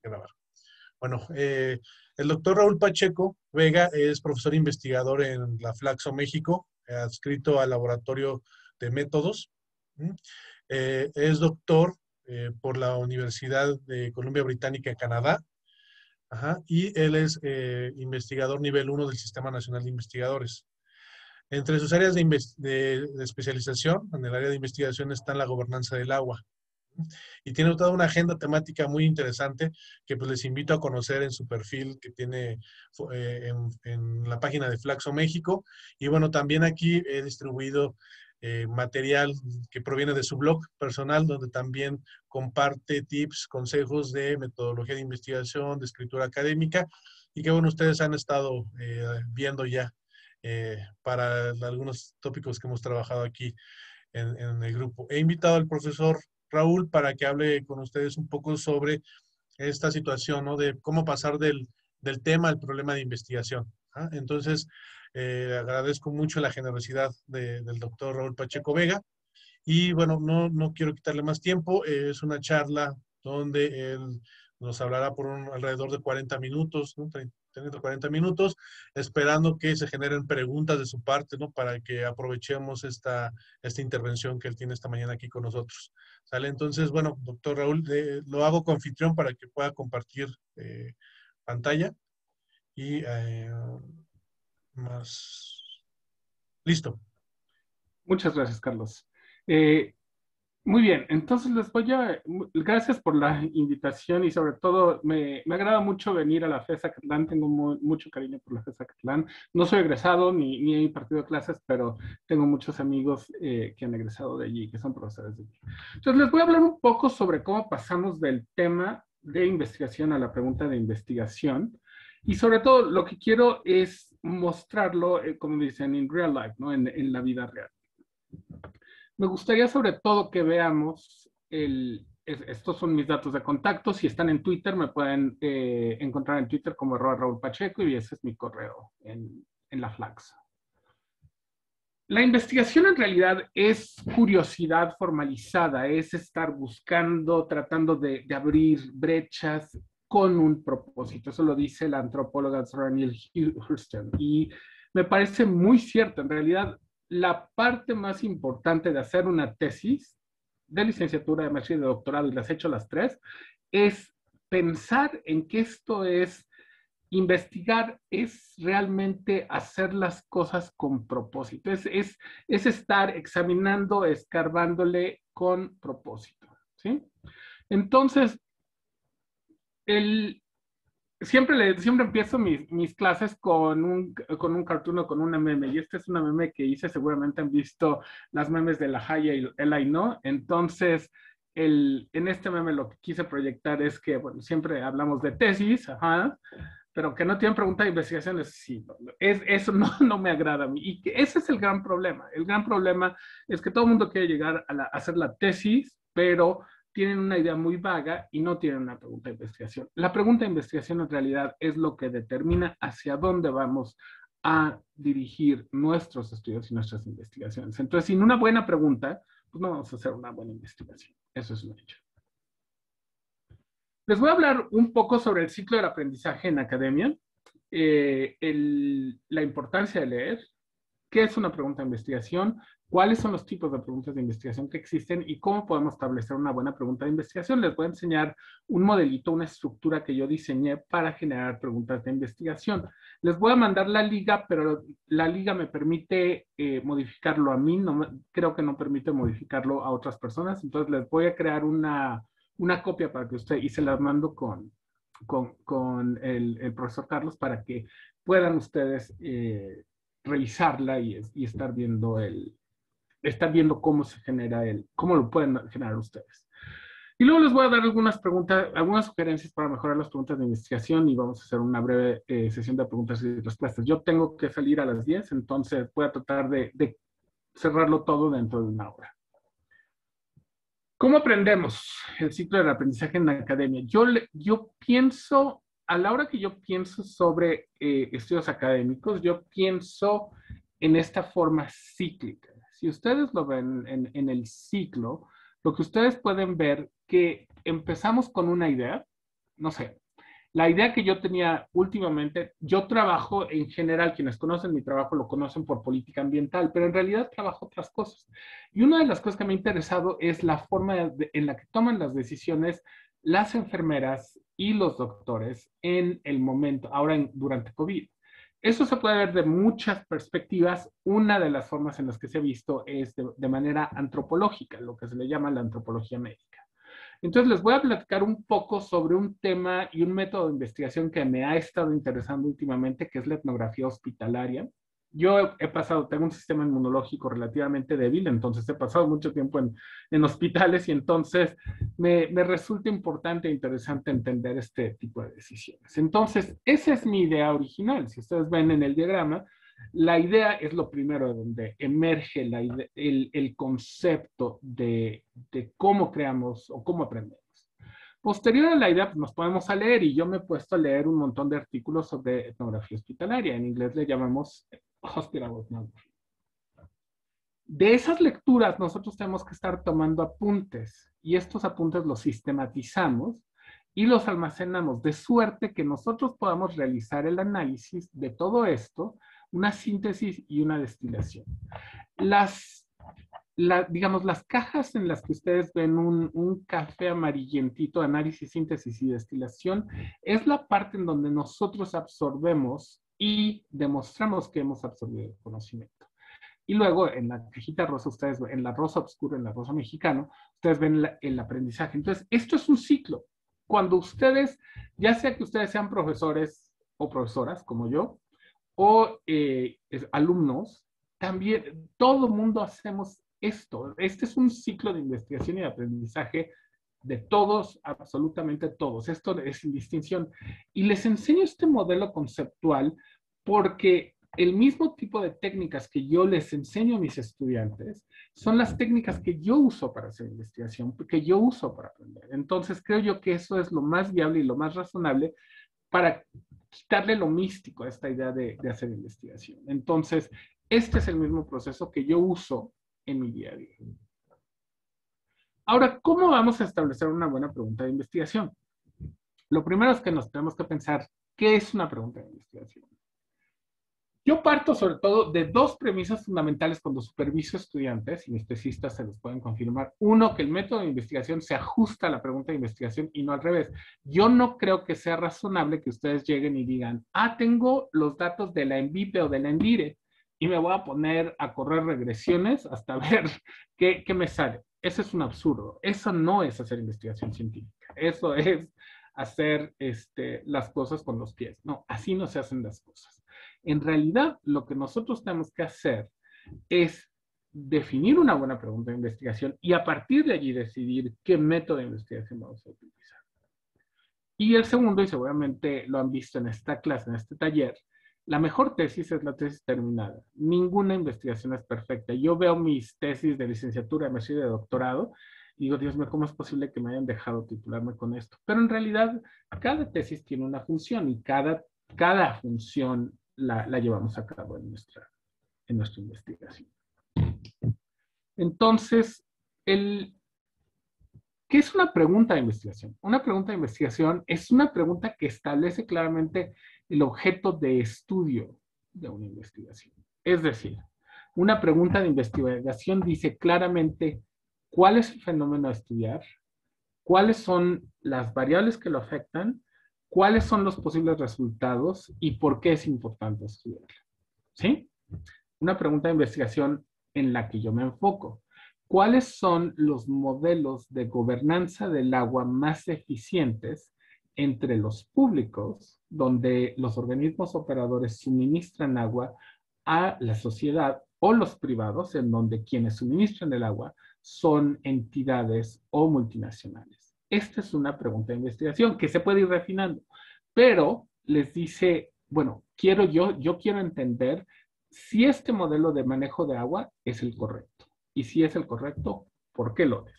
grabar. Bueno, el doctor Raúl Pacheco Vega es profesor investigador en la Flaxo México, adscrito al laboratorio de métodos. Es doctor por la Universidad de Columbia Británica en Canadá. Ajá, y él es investigador nivel 1 del Sistema Nacional de Investigadores. Entre sus áreas de especialización, en el área de investigación, está la gobernanza del agua. Y tiene toda una agenda temática muy interesante que pues les invito a conocer en su perfil que tiene en la página de Flaxo México. Y bueno, también aquí he distribuido material que proviene de su blog personal, donde también comparte tips, consejos de metodología de investigación, de escritura académica, y que bueno, ustedes han estado viendo ya para algunos tópicos que hemos trabajado aquí en el grupo. He invitado al profesor Raúl para que hable con ustedes un poco sobre esta situación, ¿no? De cómo pasar del tema al problema de investigación. ¿Ah? Entonces, agradezco mucho la generosidad del doctor Raúl Pacheco Vega. Y bueno, no quiero quitarle más tiempo. Es una charla donde él nos hablará por alrededor de 40 minutos, ¿no? 30, 40 minutos, esperando que se generen preguntas de su parte, ¿no? Para que aprovechemos esta intervención que él tiene esta mañana aquí con nosotros. ¿Sale? Entonces, bueno, doctor Raúl, lo hago coanfitrión para que pueda compartir pantalla. Y más... Listo. Muchas gracias, Carlos. Muy bien, entonces gracias por la invitación y sobre todo me agrada mucho venir a la FES Acatlán, tengo mucho cariño por la FES Acatlán. No soy egresado ni he impartido clases, pero tengo muchos amigos que han egresado de allí, que son profesores de allí. Entonces les voy a hablar un poco sobre cómo pasamos del tema de investigación a la pregunta de investigación y sobre todo lo que quiero es mostrarlo, como dicen, in real life, ¿no? En la vida real. Me gustaría sobre todo que veamos, estos son mis datos de contacto, si están en Twitter me pueden encontrar en Twitter como @Raúl Pacheco y ese es mi correo en la Flaxo. La investigación en realidad es curiosidad formalizada, es estar buscando, tratando de abrir brechas con un propósito. Eso lo dice la antropóloga Zora Neale Hurston y me parece muy cierto. En realidad, la parte más importante de hacer una tesis de licenciatura, de maestría y de doctorado, y las he hecho las tres, es pensar en que esto es, investigar es realmente hacer las cosas con propósito, es estar examinando, escarbándole con propósito, ¿sí? Entonces, siempre empiezo mis clases con un cartoon o con una meme, y esta es una meme que hice, seguramente han visto las memes de La Haya y Ella y no, entonces en este meme lo que quise proyectar es que, bueno, siempre hablamos de tesis, ajá, pero que no tienen pregunta de investigación, sí, eso no me agrada a mí, y que ese es el gran problema. El gran problema es que todo el mundo quiere llegar a hacer la tesis, pero tienen una idea muy vaga y no tienen una pregunta de investigación. La pregunta de investigación en realidad es lo que determina hacia dónde vamos a dirigir nuestros estudios y nuestras investigaciones. Entonces, sin una buena pregunta, pues no vamos a hacer una buena investigación. Eso es un hecho. Les voy a hablar un poco sobre el ciclo del aprendizaje en academia, la importancia de leer, qué es una pregunta de investigación, cuáles son los tipos de preguntas de investigación que existen y cómo podemos establecer una buena pregunta de investigación. Les voy a enseñar un modelito, una estructura que yo diseñé para generar preguntas de investigación. Les voy a mandar la liga, pero la liga me permite modificarlo a mí, creo que no permite modificarlo a otras personas, entonces les voy a crear una copia para que usted, y se la mando con el profesor Carlos para que puedan ustedes revisarla y estar viendo cómo se genera cómo lo pueden generar ustedes. Y luego les voy a dar algunas preguntas, algunas sugerencias para mejorar las preguntas de investigación y vamos a hacer una breve sesión de preguntas y respuestas. Yo tengo que salir a las 10, entonces voy a tratar de cerrarlo todo dentro de una hora. ¿Cómo aprendemos el ciclo del aprendizaje en la academia? Yo pienso, a la hora que yo pienso sobre estudios académicos, yo pienso en esta forma cíclica. Si ustedes lo ven en el ciclo, lo que ustedes pueden ver que empezamos con una idea, no sé, la idea que yo tenía últimamente, yo trabajo en general, quienes conocen mi trabajo lo conocen por política ambiental, pero en realidad trabajo otras cosas. Y una de las cosas que me ha interesado es la forma en la que toman las decisiones las enfermeras y los doctores en el momento, ahora durante COVID. Eso se puede ver de muchas perspectivas. Una de las formas en las que se ha visto es de manera antropológica, lo que se le llama la antropología médica. Entonces les voy a platicar un poco sobre un tema y un método de investigación que me ha estado interesando últimamente, que es la etnografía hospitalaria. Yo he pasado, tengo un sistema inmunológico relativamente débil, entonces he pasado mucho tiempo en hospitales y entonces me resulta importante e interesante entender este tipo de decisiones. Entonces, esa es mi idea original. Si ustedes ven en el diagrama, la idea es lo primero donde emerge el concepto de cómo creamos o cómo aprendemos. Posterior a la idea, pues nos ponemos a leer y yo me he puesto a leer un montón de artículos sobre etnografía hospitalaria. En inglés le llamamos hospital ethnography. De esas lecturas nosotros tenemos que estar tomando apuntes y estos apuntes los sistematizamos y los almacenamos de suerte que nosotros podamos realizar el análisis de todo esto, una síntesis y una destilación. Digamos, las cajas en las que ustedes ven un café amarillentito, análisis, síntesis y destilación, es la parte en donde nosotros absorbemos y demostramos que hemos absorbido el conocimiento. Y luego en la cajita rosa, ustedes ven, en la rosa oscura, en la rosa mexicano, ustedes ven el aprendizaje. Entonces, esto es un ciclo. Cuando ustedes, ya sea que ustedes sean profesores o profesoras como yo, o alumnos, también todo mundo hacemos esto. Este es un ciclo de investigación y de aprendizaje de todos, absolutamente todos. Esto es sin distinción. Y les enseño este modelo conceptual porque el mismo tipo de técnicas que yo les enseño a mis estudiantes son las técnicas que yo uso para hacer investigación, que yo uso para aprender. Entonces creo yo que eso es lo más viable y lo más razonable para quitarle lo místico a esta idea de hacer investigación. Entonces, este es el mismo proceso que yo uso en mi día a día. Ahora, ¿cómo vamos a establecer una buena pregunta de investigación? Lo primero es que nos tenemos que pensar, ¿qué es una pregunta de investigación? Yo parto sobre todo de dos premisas fundamentales cuando superviso estudiantes, y mis tesistas se los pueden confirmar. Uno, que el método de investigación se ajusta a la pregunta de investigación y no al revés. Yo no creo que sea razonable que ustedes lleguen y digan, tengo los datos de la ENVIPE o de la ENVIRE y me voy a poner a correr regresiones hasta ver qué me sale. Eso es un absurdo. Eso no es hacer investigación científica. Eso es hacer las cosas con los pies. No, así no se hacen las cosas. En realidad, lo que nosotros tenemos que hacer es definir una buena pregunta de investigación y a partir de allí decidir qué método de investigación vamos a utilizar. Y el segundo, y seguramente lo han visto en esta clase, en este taller, la mejor tesis es la tesis terminada. Ninguna investigación es perfecta. Yo veo mis tesis de licenciatura, de maestría y de doctorado y digo, Dios mío, ¿cómo es posible que me hayan dejado titularme con esto? Pero en realidad, cada tesis tiene una función y cada función la llevamos a cabo en nuestra investigación. Entonces, ¿qué es una pregunta de investigación? Una pregunta de investigación es una pregunta que establece claramente el objeto de estudio de una investigación. Es decir, una pregunta de investigación dice claramente cuál es el fenómeno a estudiar, cuáles son las variables que lo afectan, cuáles son los posibles resultados y por qué es importante estudiarlo. ¿Sí? Una pregunta de investigación en la que yo me enfoco. ¿Cuáles son los modelos de gobernanza del agua más eficientes entre los públicos, donde los organismos operadores suministran agua a la sociedad, o los privados, en donde quienes suministran el agua son entidades o multinacionales? Esta es una pregunta de investigación que se puede ir refinando, pero les dice, bueno, yo quiero entender si este modelo de manejo de agua es el correcto. Y si es el correcto, ¿por qué lo es?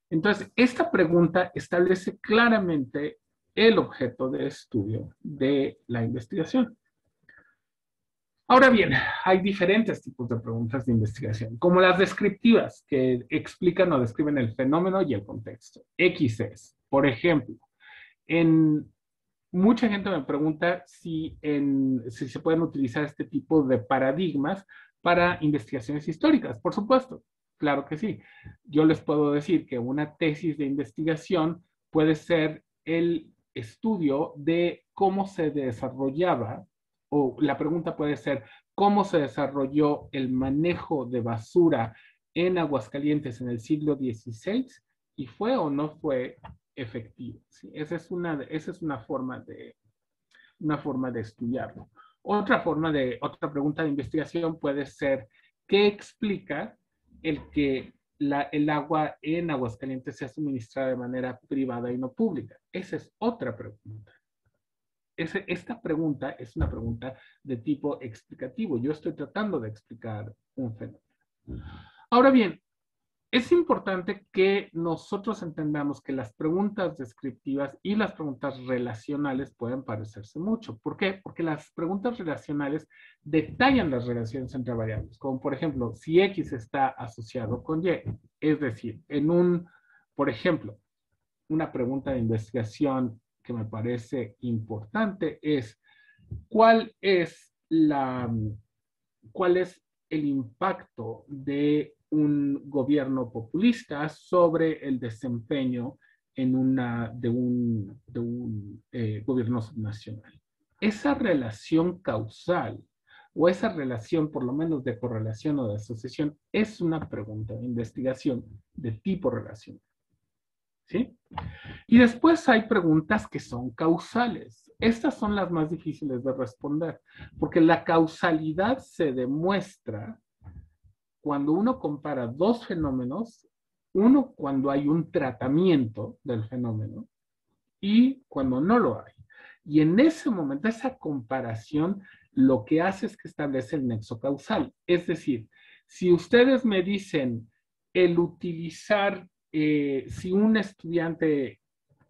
Entonces, esta pregunta establece claramente el objeto de estudio de la investigación. Ahora bien, hay diferentes tipos de preguntas de investigación, como las descriptivas, que explican o describen el fenómeno y el contexto. XS, por ejemplo, Mucha gente me pregunta si se pueden utilizar este tipo de paradigmas para investigaciones históricas. Por supuesto, claro que sí. Yo les puedo decir que una tesis de investigación puede ser el estudio de cómo se desarrollaba, o la pregunta puede ser cómo se desarrolló el manejo de basura en Aguascalientes en el siglo XVI y fue o no fue efectivo. ¿Sí? Esa es una forma de estudiarlo. Otra pregunta de investigación puede ser, ¿qué explica el que el agua en Aguascalientes sea suministrada de manera privada y no pública? Esa es otra pregunta. Esta pregunta es una pregunta de tipo explicativo. Yo estoy tratando de explicar un fenómeno. Ahora bien, es importante que nosotros entendamos que las preguntas descriptivas y las preguntas relacionales pueden parecerse mucho. ¿Por qué? Porque las preguntas relacionales detallan las relaciones entre variables, como por ejemplo, si X está asociado con Y. Es decir, por ejemplo, una pregunta de investigación que me parece importante es, ¿cuál es el impacto de un gobierno populista sobre el desempeño de un gobierno subnacional? Esa relación causal o esa relación por lo menos de correlación o de asociación es una pregunta de investigación de tipo relacional. ¿Sí? Y después hay preguntas que son causales. Estas son las más difíciles de responder, porque la causalidad se demuestra cuando uno compara dos fenómenos, uno cuando hay un tratamiento del fenómeno y cuando no lo hay. Y en ese momento, esa comparación lo que hace es que establece el nexo causal. Es decir, si ustedes me dicen el utilizar, si un estudiante,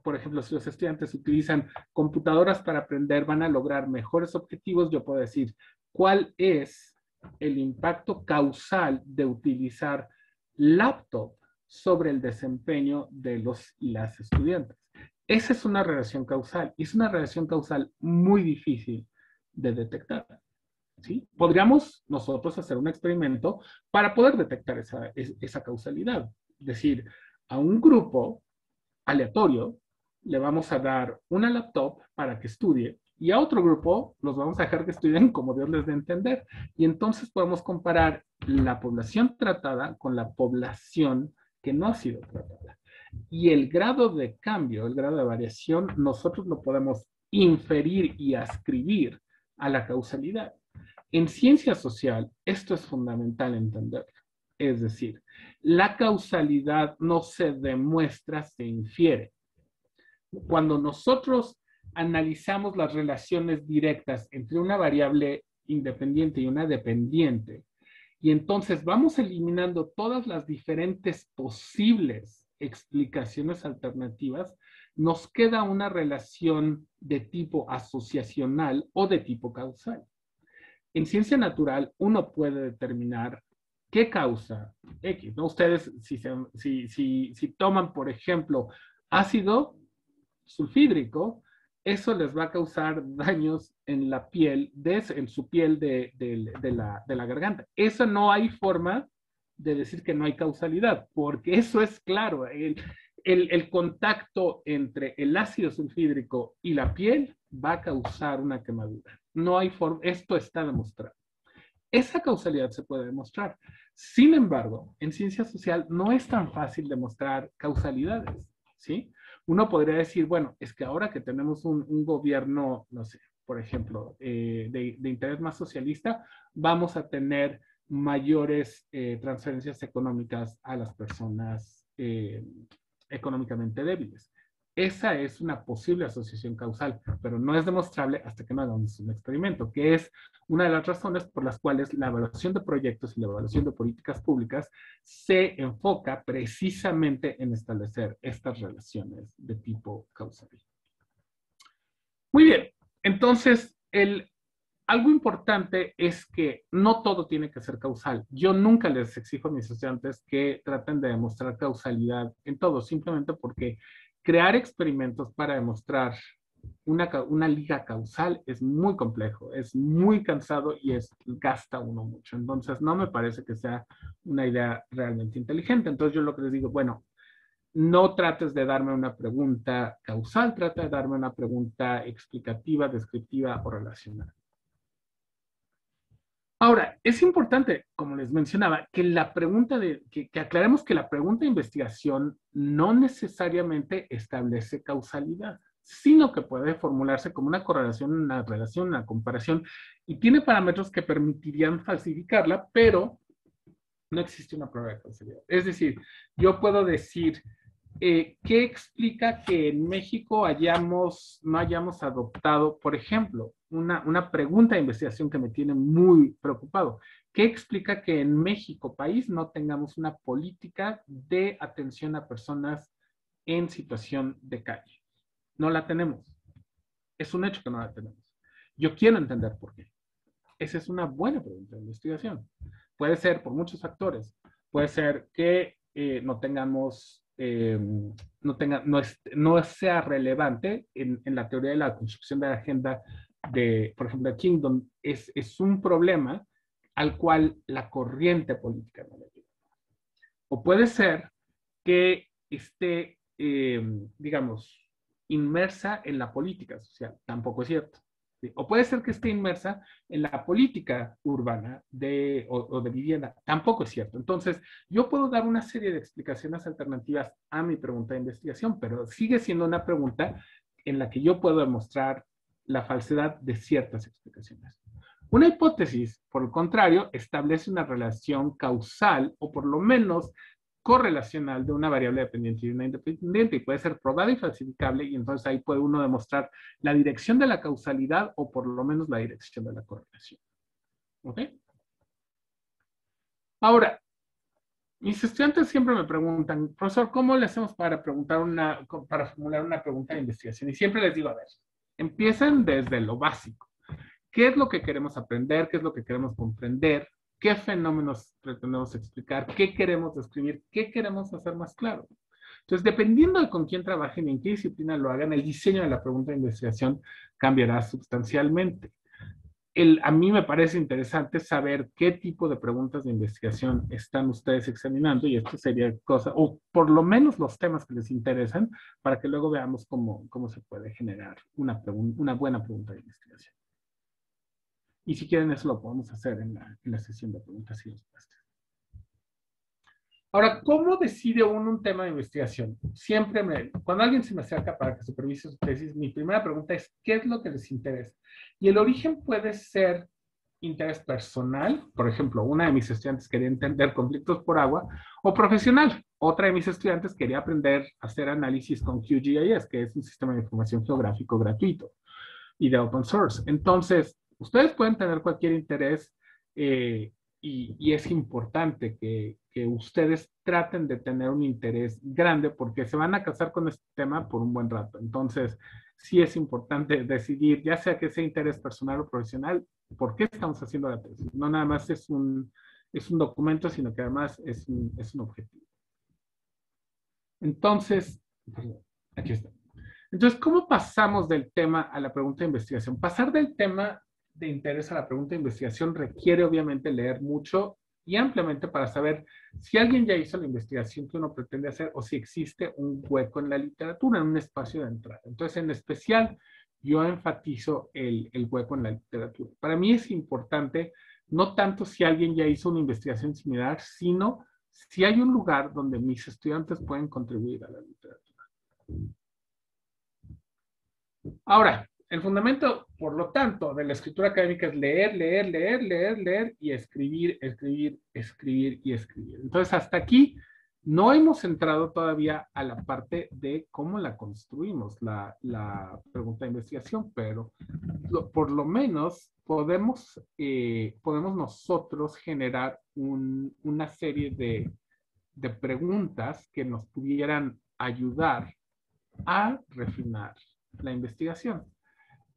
por ejemplo, si los estudiantes utilizan computadoras para aprender, van a lograr mejores objetivos, yo puedo decir cuál es el impacto causal de utilizar laptop sobre el desempeño de los y las estudiantes. Esa es una relación causal y es una relación causal muy difícil de detectar. ¿Sí? Podríamos nosotros hacer un experimento para poder detectar esa causalidad. Es decir, a un grupo aleatorio le vamos a dar una laptop para que estudie y a otro grupo los vamos a dejar que estudien como Dios les dé a entender. Y entonces podemos comparar la población tratada con la población que no ha sido tratada. Y el grado de cambio, el grado de variación, nosotros lo podemos inferir y ascribir a la causalidad. En ciencia social, esto es fundamental entenderlo. Es decir, la causalidad no se demuestra, se infiere. Cuando nosotros analizamos las relaciones directas entre una variable independiente y una dependiente, y entonces vamos eliminando todas las diferentes posibles explicaciones alternativas, nos queda una relación de tipo asociacional o de tipo causal. En ciencia natural, uno puede determinar qué causa X, ¿no? Ustedes, si toman, por ejemplo, ácido sulfídrico, eso les va a causar daños en la piel, en su piel de la garganta. Eso no hay forma de decir que no hay causalidad, porque eso es claro. El contacto entre el ácido sulfídrico y la piel va a causar una quemadura. No hay forma, esto está demostrado. Esa causalidad se puede demostrar. Sin embargo, en ciencia social no es tan fácil demostrar causalidades, ¿sí? Uno podría decir, bueno, es que ahora que tenemos un gobierno, no sé, por ejemplo, de interés más socialista, vamos a tener mayores transferencias económicas a las personas económicamente débiles. Esa es una posible asociación causal, pero no es demostrable hasta que no hagamos un experimento, que es una de las razones por las cuales la evaluación de proyectos y la evaluación de políticas públicas se enfoca precisamente en establecer estas relaciones de tipo causal. Muy bien, entonces algo importante es que no todo tiene que ser causal. Yo nunca les exijo a mis estudiantes que traten de demostrar causalidad en todo, simplemente porque crear experimentos para demostrar una liga causal es muy complejo, es muy cansado y gasta uno mucho. Entonces, no me parece que sea una idea realmente inteligente. Entonces, yo lo que les digo, bueno, no trates de darme una pregunta causal, trata de darme una pregunta explicativa, descriptiva o relacional. Ahora, es importante, como les mencionaba, que la pregunta que aclaremos que la pregunta de investigación no necesariamente establece causalidad, sino que puede formularse como una correlación, una relación, una comparación, y tiene parámetros que permitirían falsificarla, pero no existe una prueba de causalidad. Es decir, yo puedo decir, ¿qué explica que en México no hayamos adoptado, por ejemplo, una pregunta de investigación que me tiene muy preocupado? ¿Qué explica que en México, país, no tengamos una política de atención a personas en situación de calle? No la tenemos. Es un hecho que no la tenemos. Yo quiero entender por qué. Esa es una buena pregunta de investigación. Puede ser por muchos factores. Puede ser que no tengamos, no sea relevante en la teoría de la construcción de la agenda de, por ejemplo, de Kingdom. Es un problema al cual la corriente política no le ayuda. O puede ser que esté, digamos, inmersa en la política social. Tampoco es cierto. ¿Sí? O puede ser que esté inmersa en la política urbana o de vivienda. Tampoco es cierto. Entonces, yo puedo dar una serie de explicaciones alternativas a mi pregunta de investigación, pero sigue siendo una pregunta en la que yo puedo demostrar la falsedad de ciertas explicaciones. Una hipótesis, por el contrario, establece una relación causal o por lo menos correlacional de una variable dependiente y una independiente y puede ser probada y falsificable y entonces ahí puede uno demostrar la dirección de la causalidad o por lo menos la dirección de la correlación. ¿Ok? Ahora, mis estudiantes siempre me preguntan, profesor, ¿cómo le hacemos para formular una pregunta de investigación? Y siempre les digo, a ver, empiecen desde lo básico. ¿Qué es lo que queremos aprender? ¿Qué es lo que queremos comprender? ¿Qué fenómenos pretendemos explicar? ¿Qué queremos describir? ¿Qué queremos hacer más claro? Entonces, dependiendo de con quién trabajen y en qué disciplina lo hagan, el diseño de la pregunta de investigación cambiará sustancialmente. A mí me parece interesante saber qué tipo de preguntas de investigación están ustedes examinando y esto sería cosa, o por lo menos los temas que les interesan, para que luego veamos cómo se puede generar una buena pregunta de investigación. Y si quieren, eso lo podemos hacer en la sesión de preguntas y respuestas. Ahora, ¿cómo decide uno un tema de investigación? Cuando alguien se me acerca para que supervise su tesis, mi primera pregunta es, ¿qué es lo que les interesa? Y el origen puede ser interés personal, por ejemplo, una de mis estudiantes quería entender conflictos por agua, o profesional. Otra de mis estudiantes quería aprender a hacer análisis con QGIS, que es un sistema de información geográfico gratuito y de open source. Entonces, ustedes pueden tener cualquier interés y es importante que ustedes traten de tener un interés grande porque se van a casar con este tema por un buen rato. Entonces, sí es importante decidir, ya sea que sea interés personal o profesional, por qué estamos haciendo la tesis. No nada más es un documento, sino que además es un objetivo. Entonces, perdón, aquí está. Entonces, ¿cómo pasamos del tema a la pregunta de investigación? Pasar del tema de interés a la pregunta de investigación requiere obviamente leer mucho y ampliamente para saber si alguien ya hizo la investigación que uno pretende hacer o si existe un hueco en la literatura, en un espacio de entrada. Entonces, en especial, yo enfatizo el hueco en la literatura. Para mí es importante no tanto si alguien ya hizo una investigación similar, sino si hay un lugar donde mis estudiantes pueden contribuir a la literatura. Ahora, el fundamento, por lo tanto, de la escritura académica es leer, leer, leer, leer, leer y escribir, escribir, escribir y escribir. Entonces, hasta aquí no hemos entrado todavía a la parte de cómo la construimos, la pregunta de investigación, pero por lo menos podemos nosotros generar una serie de preguntas que nos pudieran ayudar a refinar la investigación.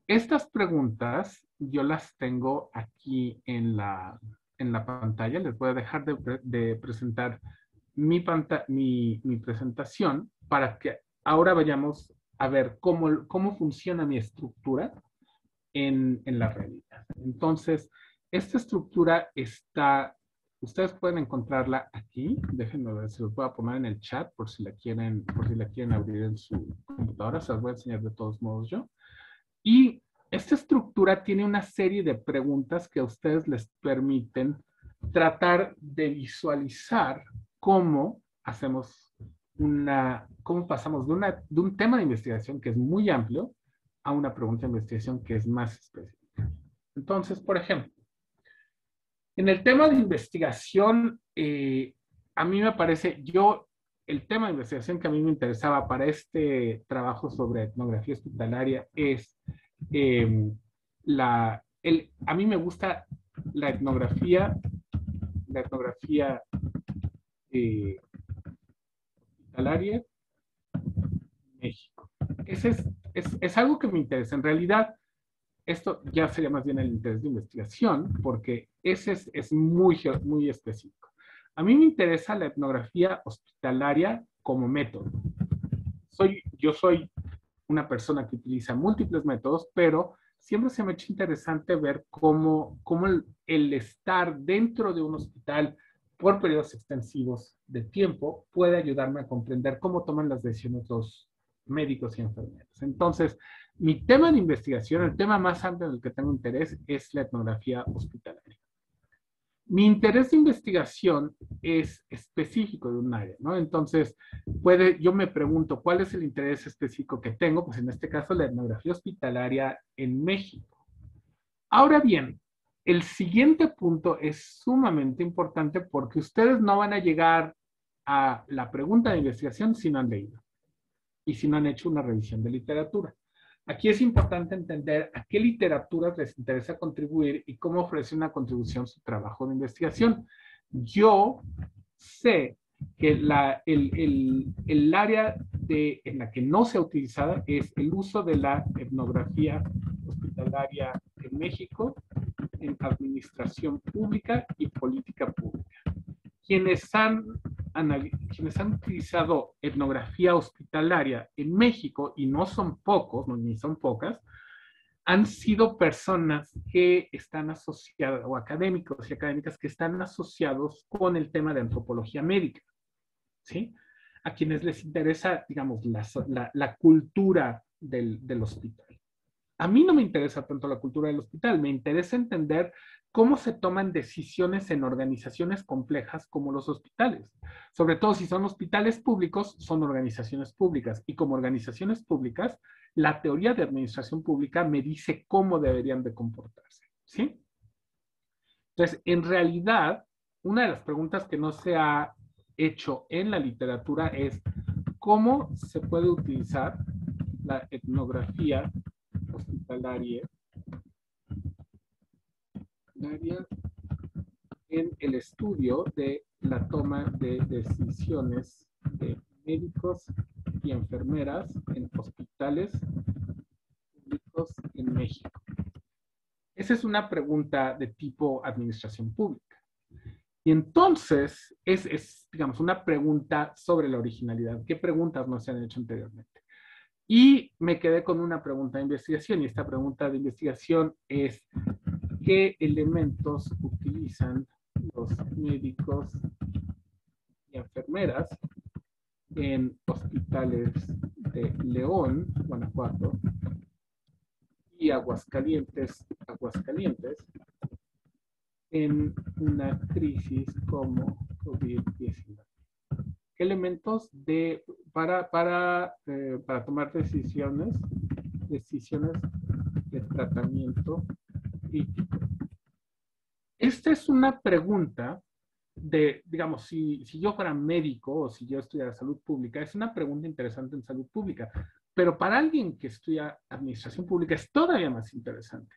Estas preguntas yo las tengo aquí en la pantalla. Les voy a dejar de presentar mi presentación para que ahora vayamos a ver cómo funciona mi estructura en la realidad. Entonces, esta estructura está, ustedes pueden encontrarla aquí. Déjenme ver, se los voy a poner en el chat por si la quieren abrir en su computadora. Se las voy a enseñar de todos modos yo. Y esta estructura tiene una serie de preguntas que a ustedes les permiten tratar de visualizar cómo hacemos cómo pasamos de un tema de investigación que es muy amplio a una pregunta de investigación que es más específica. Entonces, por ejemplo, en el tema de investigación, a mí me parece, el tema de investigación que a mí me interesaba para este trabajo sobre etnografía hospitalaria es, a mí me gusta la etnografía hospitalaria en México. Ese es algo que me interesa. En realidad, esto ya sería más bien el interés de investigación, porque ese es muy específico. A mí me interesa la etnografía hospitalaria como método. Yo soy una persona que utiliza múltiples métodos, pero siempre se me ha hecho interesante ver cómo el estar dentro de un hospital por periodos extensivos de tiempo puede ayudarme a comprender cómo toman las decisiones los médicos y enfermeros. Entonces, mi tema de investigación, el tema más amplio en el que tengo interés es la etnografía hospitalaria. Mi interés de investigación es específico de un área, ¿no? Entonces, yo me pregunto, ¿cuál es el interés específico que tengo? Pues en este caso, la etnografía hospitalaria en México. Ahora bien, el siguiente punto es sumamente importante porque ustedes no van a llegar a la pregunta de investigación si no han leído y si no han hecho una revisión de literatura. Aquí es importante entender a qué literaturas les interesa contribuir y cómo ofrece una contribución su trabajo de investigación. Yo sé que el área en la que no se ha utilizado es el uso de la etnografía hospitalaria en México en administración pública y política pública. Quienes han utilizado etnografía hospitalaria en México, y no son pocos, ni son pocas, han sido personas que están asociadas, o académicos y académicas que están asociados con el tema de antropología médica, ¿sí? A quienes les interesa, digamos, la cultura del hospital. A mí no me interesa tanto la cultura del hospital, me interesa entender cómo se toman decisiones en organizaciones complejas como los hospitales. Sobre todo si son hospitales públicos, son organizaciones públicas. Y como organizaciones públicas, la teoría de administración pública me dice cómo deberían de comportarse, ¿sí? Entonces, en realidad, una de las preguntas que no se ha hecho en la literatura es cómo se puede utilizar la etnografía hospitalaria en el estudio de la toma de decisiones de médicos y enfermeras en hospitales públicos en México. Esa es una pregunta de tipo administración pública. Y entonces digamos, una pregunta sobre la originalidad. ¿Qué preguntas no se han hecho anteriormente? Y me quedé con una pregunta de investigación, y esta pregunta de investigación es: ¿qué elementos utilizan los médicos y enfermeras en hospitales de León, Guanajuato, y Aguascalientes, en una crisis como COVID-19? ¿Qué elementos para tomar decisiones de tratamiento crítico? Esta es una pregunta digamos, si yo fuera médico o si yo estudiara salud pública, es una pregunta interesante en salud pública, pero para alguien que estudia administración pública es todavía más interesante,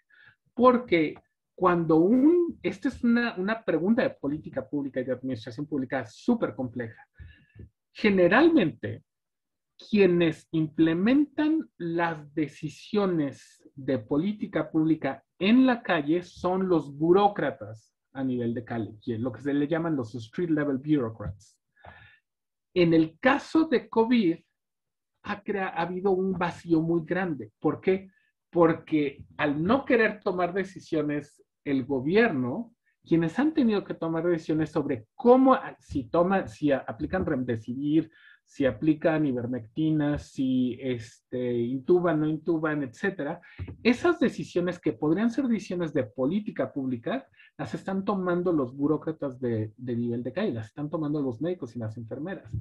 porque esta es una pregunta de política pública y de administración pública súper compleja. Generalmente, quienes implementan las decisiones de política pública en la calle son los burócratas a nivel de calle, lo que se le llaman los street level bureaucrats. En el caso de COVID, ha habido un vacío muy grande. ¿Por qué? Porque al no querer tomar decisiones el gobierno, quienes han tenido que tomar decisiones sobre cómo, si aplican remdesivir, si aplican ivermectina, si intuban, no intuban, etcétera, esas decisiones que podrían ser decisiones de política pública, las están tomando los burócratas de nivel de calle, las están tomando los médicos y las enfermeras.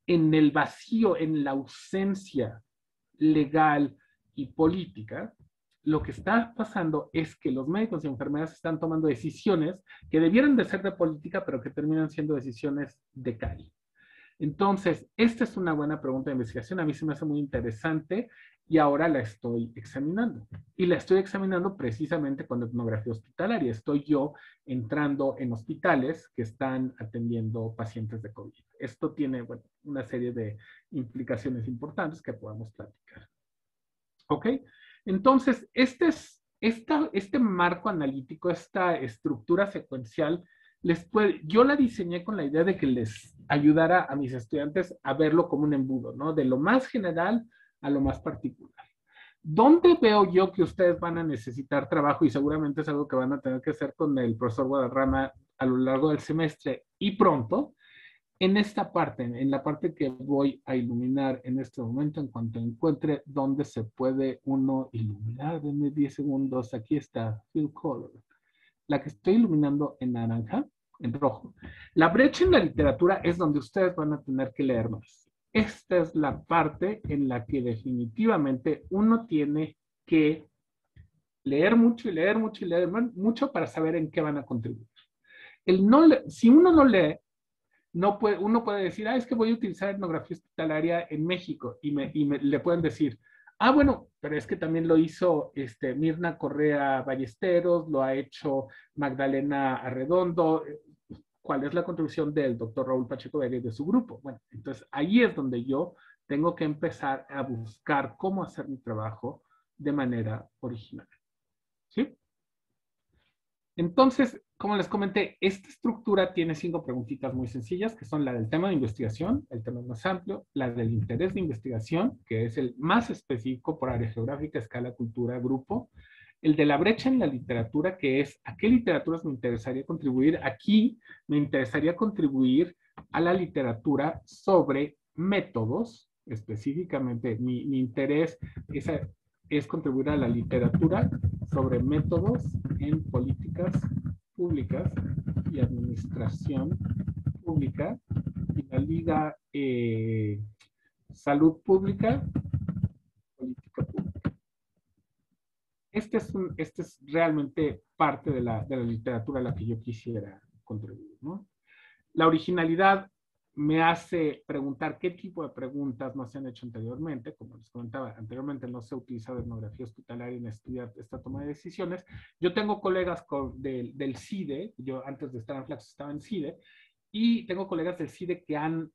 En el vacío, en la ausencia legal y política, lo que está pasando es que los médicos y enfermeras están tomando decisiones que debieran de ser de política, pero que terminan siendo decisiones de calle. Entonces, esta es una buena pregunta de investigación. A mí se me hace muy interesante y ahora la estoy examinando. Y la estoy examinando precisamente con etnografía hospitalaria. Estoy yo entrando en hospitales que están atendiendo pacientes de COVID. Esto tiene, bueno, una serie de implicaciones importantes que podamos platicar. ¿Ok? Entonces, este marco analítico, esta estructura secuencial, yo la diseñé con la idea de que les ayudara a mis estudiantes a verlo como un embudo, ¿no? De lo más general a lo más particular. ¿Dónde veo yo que ustedes van a necesitar trabajo? Y seguramente es algo que van a tener que hacer con el profesor Guadarrama a lo largo del semestre y pronto, en esta parte, en la parte que voy a iluminar en este momento, en cuanto encuentre dónde se puede uno iluminar. Denme 10 segundos. Aquí está, Fill Color. La que estoy iluminando en naranja, en rojo. La brecha en la literatura es donde ustedes van a tener que leer más. Esta es la parte en la que definitivamente uno tiene que leer mucho y leer mucho y leer mucho para saber en qué van a contribuir. Si uno no lee, uno puede decir, es que voy a utilizar etnografía hospitalaria en México y le pueden decir, bueno, pero es que también lo hizo Mirna Correa Ballesteros, lo ha hecho Magdalena Arredondo. ¿Cuál es la contribución del doctor Raúl Pacheco Vega y de su grupo? Bueno, entonces ahí es donde yo tengo que empezar a buscar cómo hacer mi trabajo de manera original. ¿Sí? Entonces, como les comenté, esta estructura tiene 5 preguntitas muy sencillas, que son la del tema de investigación, el tema más amplio, la del interés de investigación, que es el más específico por área geográfica, escala, cultura, grupo, el de la brecha en la literatura, que es a qué literaturas me interesaría contribuir. Aquí me interesaría contribuir a la literatura sobre métodos, específicamente mi interés es contribuir a la literatura sobre métodos en políticas públicas y administración pública, y la liga salud pública, política pública. Este es realmente parte de la literatura a la que yo quisiera contribuir, ¿no? La originalidad me hace preguntar qué tipo de preguntas no se han hecho anteriormente. Como les comentaba, anteriormente no se ha utilizado etnografía hospitalaria en estudiar esta toma de decisiones. Yo tengo colegas del CIDE, yo antes de estar en Flaxo estaba en CIDE, y tengo colegas del CIDE que han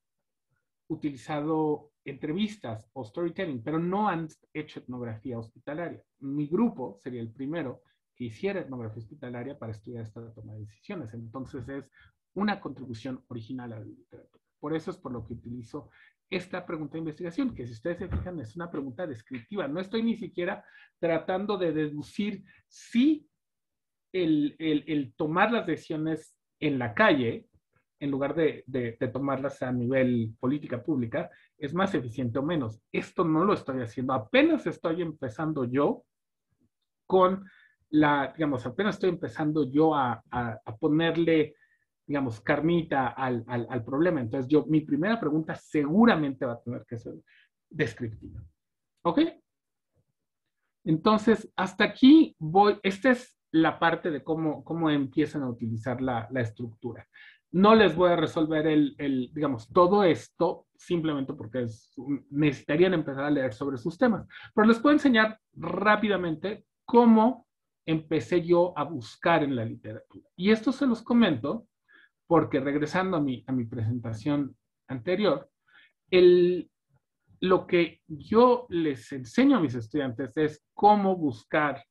utilizado entrevistas o storytelling, pero no han hecho etnografía hospitalaria. Mi grupo sería el primero que hiciera etnografía hospitalaria para estudiar esta toma de decisiones. Entonces es una contribución original a la literatura. Por eso es por lo que utilizo esta pregunta de investigación, que si ustedes se fijan es una pregunta descriptiva. No estoy ni siquiera tratando de deducir si el tomar las decisiones en la calle, en lugar de tomarlas a nivel política pública, es más eficiente o menos. Esto no lo estoy haciendo. Apenas estoy empezando yo con apenas estoy empezando yo a ponerle, carnita al problema. Entonces mi primera pregunta seguramente va a tener que ser descriptiva. ¿Ok? Entonces, hasta aquí voy. Esta es la parte de cómo empiezan a utilizar la estructura. No les voy a resolver todo esto simplemente porque necesitarían empezar a leer sobre sus temas. Pero les puedo enseñar rápidamente cómo empecé yo a buscar en la literatura. Y esto se los comento porque, regresando a mi presentación anterior, lo que yo les enseño a mis estudiantes es cómo buscar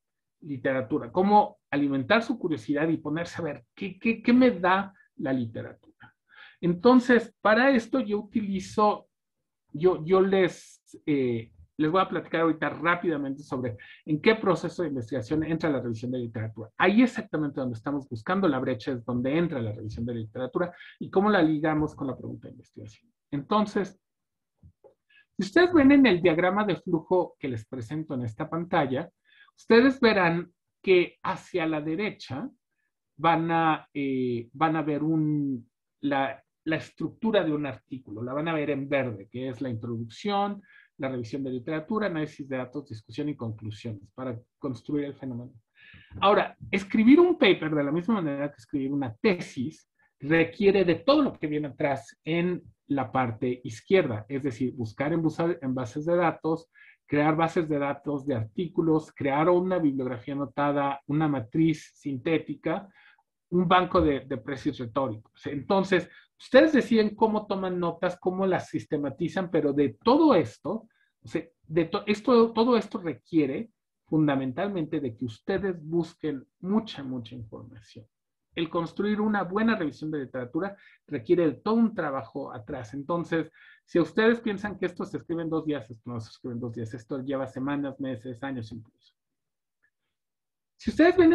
literatura, cómo alimentar su curiosidad y ponerse a ver qué me da la literatura. Entonces, para esto yo utilizo, yo les Les voy a platicar ahorita rápidamente sobre en qué proceso de investigación entra la revisión de literatura. Ahí exactamente donde estamos buscando la brecha es donde entra la revisión de literatura y cómo la ligamos con la pregunta de investigación. Entonces, si ustedes ven en el diagrama de flujo que les presento en esta pantalla, ustedes verán que hacia la derecha van a ver la estructura de un artículo, la van a ver en verde, que es la introducción, la revisión de literatura, análisis de datos, discusión y conclusiones para construir el fenómeno. Ahora, escribir un paper de la misma manera que escribir una tesis requiere de todo lo que viene atrás en la parte izquierda, es decir, buscar en bases de datos, crear bases de datos de artículos, crear una bibliografía anotada, una matriz sintética, un banco de precios retóricos. Entonces, ustedes deciden cómo toman notas, cómo las sistematizan, pero de todo esto, o sea, todo esto requiere fundamentalmente de que ustedes busquen mucha información. El construir una buena revisión de literatura requiere de todo un trabajo atrás. Entonces, si ustedes piensan que esto se escribe en 2 días, esto no se escribe en 2 días, esto lleva semanas, meses, años incluso. Si ustedes ven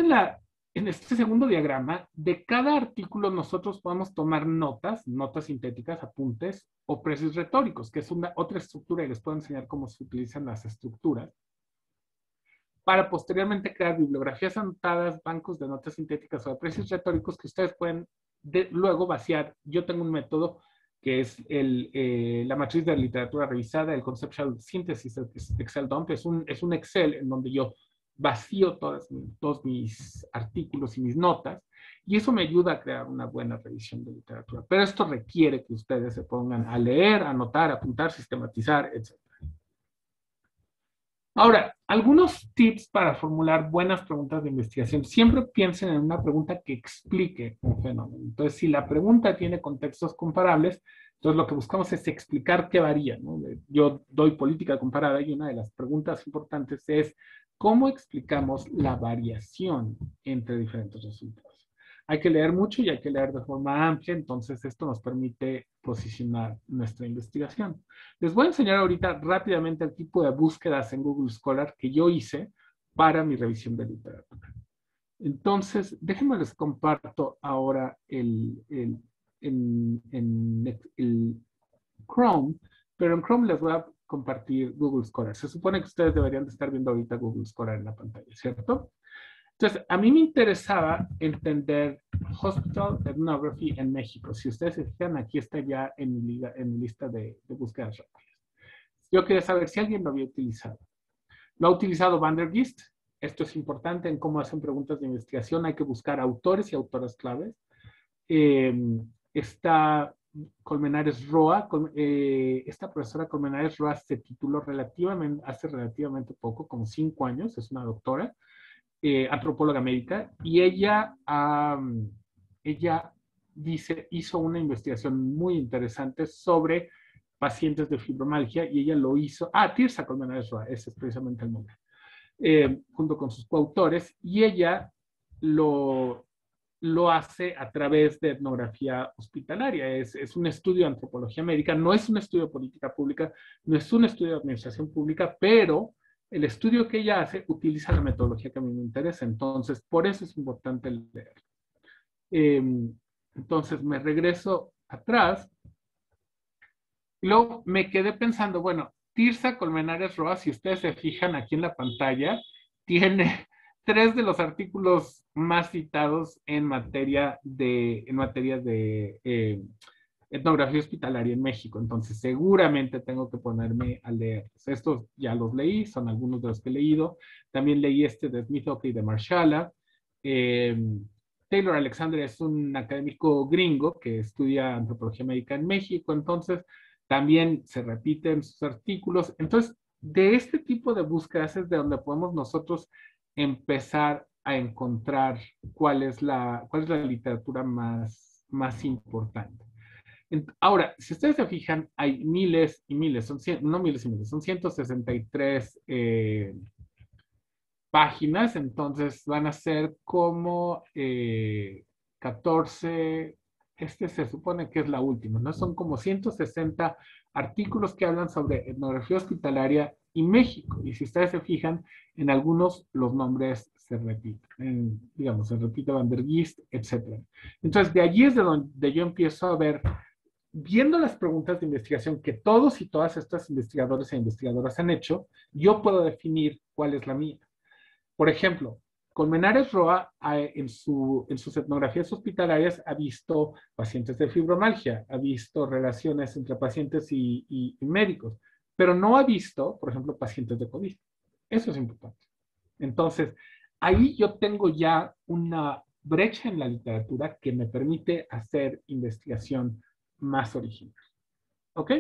en este segundo diagrama, de cada artículo nosotros podemos tomar notas sintéticas, apuntes o precios retóricos, que es otra estructura y les puedo enseñar cómo se utilizan las estructuras, para posteriormente crear bibliografías anotadas, bancos de notas sintéticas o de precios retóricos que ustedes pueden luego vaciar. Yo tengo un método que es la matriz de literatura revisada, el Conceptual Synthesis Excel Dump. Es un Excel en donde yo vacío todos mis artículos y mis notas, y eso me ayuda a crear una buena revisión de literatura. Pero esto requiere que ustedes se pongan a leer, anotar, apuntar, sistematizar, etc. Ahora, algunos tips para formular buenas preguntas de investigación. Siempre piensen en una pregunta que explique un fenómeno. Entonces, si la pregunta tiene contextos comparables, entonces lo que buscamos es explicar qué varía, ¿no? Yo doy política comparada y una de las preguntas importantes es ¿cómo explicamos la variación entre diferentes resultados? Hay que leer mucho y hay que leer de forma amplia, entonces esto nos permite posicionar nuestra investigación. Les voy a enseñar ahorita rápidamente el tipo de búsquedas en Google Scholar que yo hice para mi revisión de literatura. Entonces, déjenme les comparto ahora el Chrome, pero en Chrome les voy a compartir Google Scholar. Se supone que ustedes deberían de estar viendo ahorita Google Scholar en la pantalla, ¿cierto? Entonces, a mí me interesaba entender Hospital Ethnography en México. Si ustedes se fijan, aquí está ya en mi lista de búsquedas rápidas. Yo quería saber si alguien lo había utilizado. Lo ha utilizado Van der Geest. Esto es importante en cómo hacen preguntas de investigación. Hay que buscar autores y autoras claves. Está Colmenares Roa. Esta profesora Colmenares Roa se tituló hace relativamente poco, como 5 años. Es una doctora. Antropóloga médica, y ella hizo una investigación muy interesante sobre pacientes de fibromialgia, y ella lo hizo, Tirsa Colmenares Roa, ese es precisamente el nombre, junto con sus coautores, y ella lo hace a través de etnografía hospitalaria. Es un estudio de antropología médica, no es un estudio de política pública, no es un estudio de administración pública, pero el estudio que ella hace utiliza la metodología que a mí me interesa, entonces por eso es importante leer. Entonces me regreso atrás y luego me quedé pensando, bueno, Tirsa Colmenares Roa, si ustedes se fijan aquí en la pantalla, tiene 3 de los artículos más citados en materia de etnografía hospitalaria en México. Entonces, seguramente tengo que ponerme a leerlos. Estos ya los leí, son algunos de los que he leído. También leí de Smith Oakley y de Marshala. Taylor Alexander es un académico gringo que estudia antropología médica en México, entonces también se repiten sus artículos. Entonces, de este tipo de búsquedas es de donde podemos nosotros empezar a encontrar cuál es la literatura más importante. Ahora, si ustedes se fijan, hay miles y miles, no miles y miles, son 163 páginas, entonces van a ser como 14, Este se supone que es la última, ¿no? Son como 160 artículos que hablan sobre etnografía hospitalaria y México. Y si ustedes se fijan, en algunos los nombres se repiten. Digamos, se repite Van der Gist, etc. Entonces, de allí es de donde yo empiezo a ver, viendo las preguntas de investigación que todos y todas estas investigadores e investigadoras han hecho, yo puedo definir cuál es la mía. Por ejemplo, Colmenares Roa en sus etnografías hospitalarias ha visto pacientes de fibromialgia, ha visto relaciones entre pacientes y médicos, pero no ha visto, por ejemplo, pacientes de COVID. Eso es importante. Entonces, ahí yo tengo ya una brecha en la literatura que me permite hacer investigación más original. ¿Ok?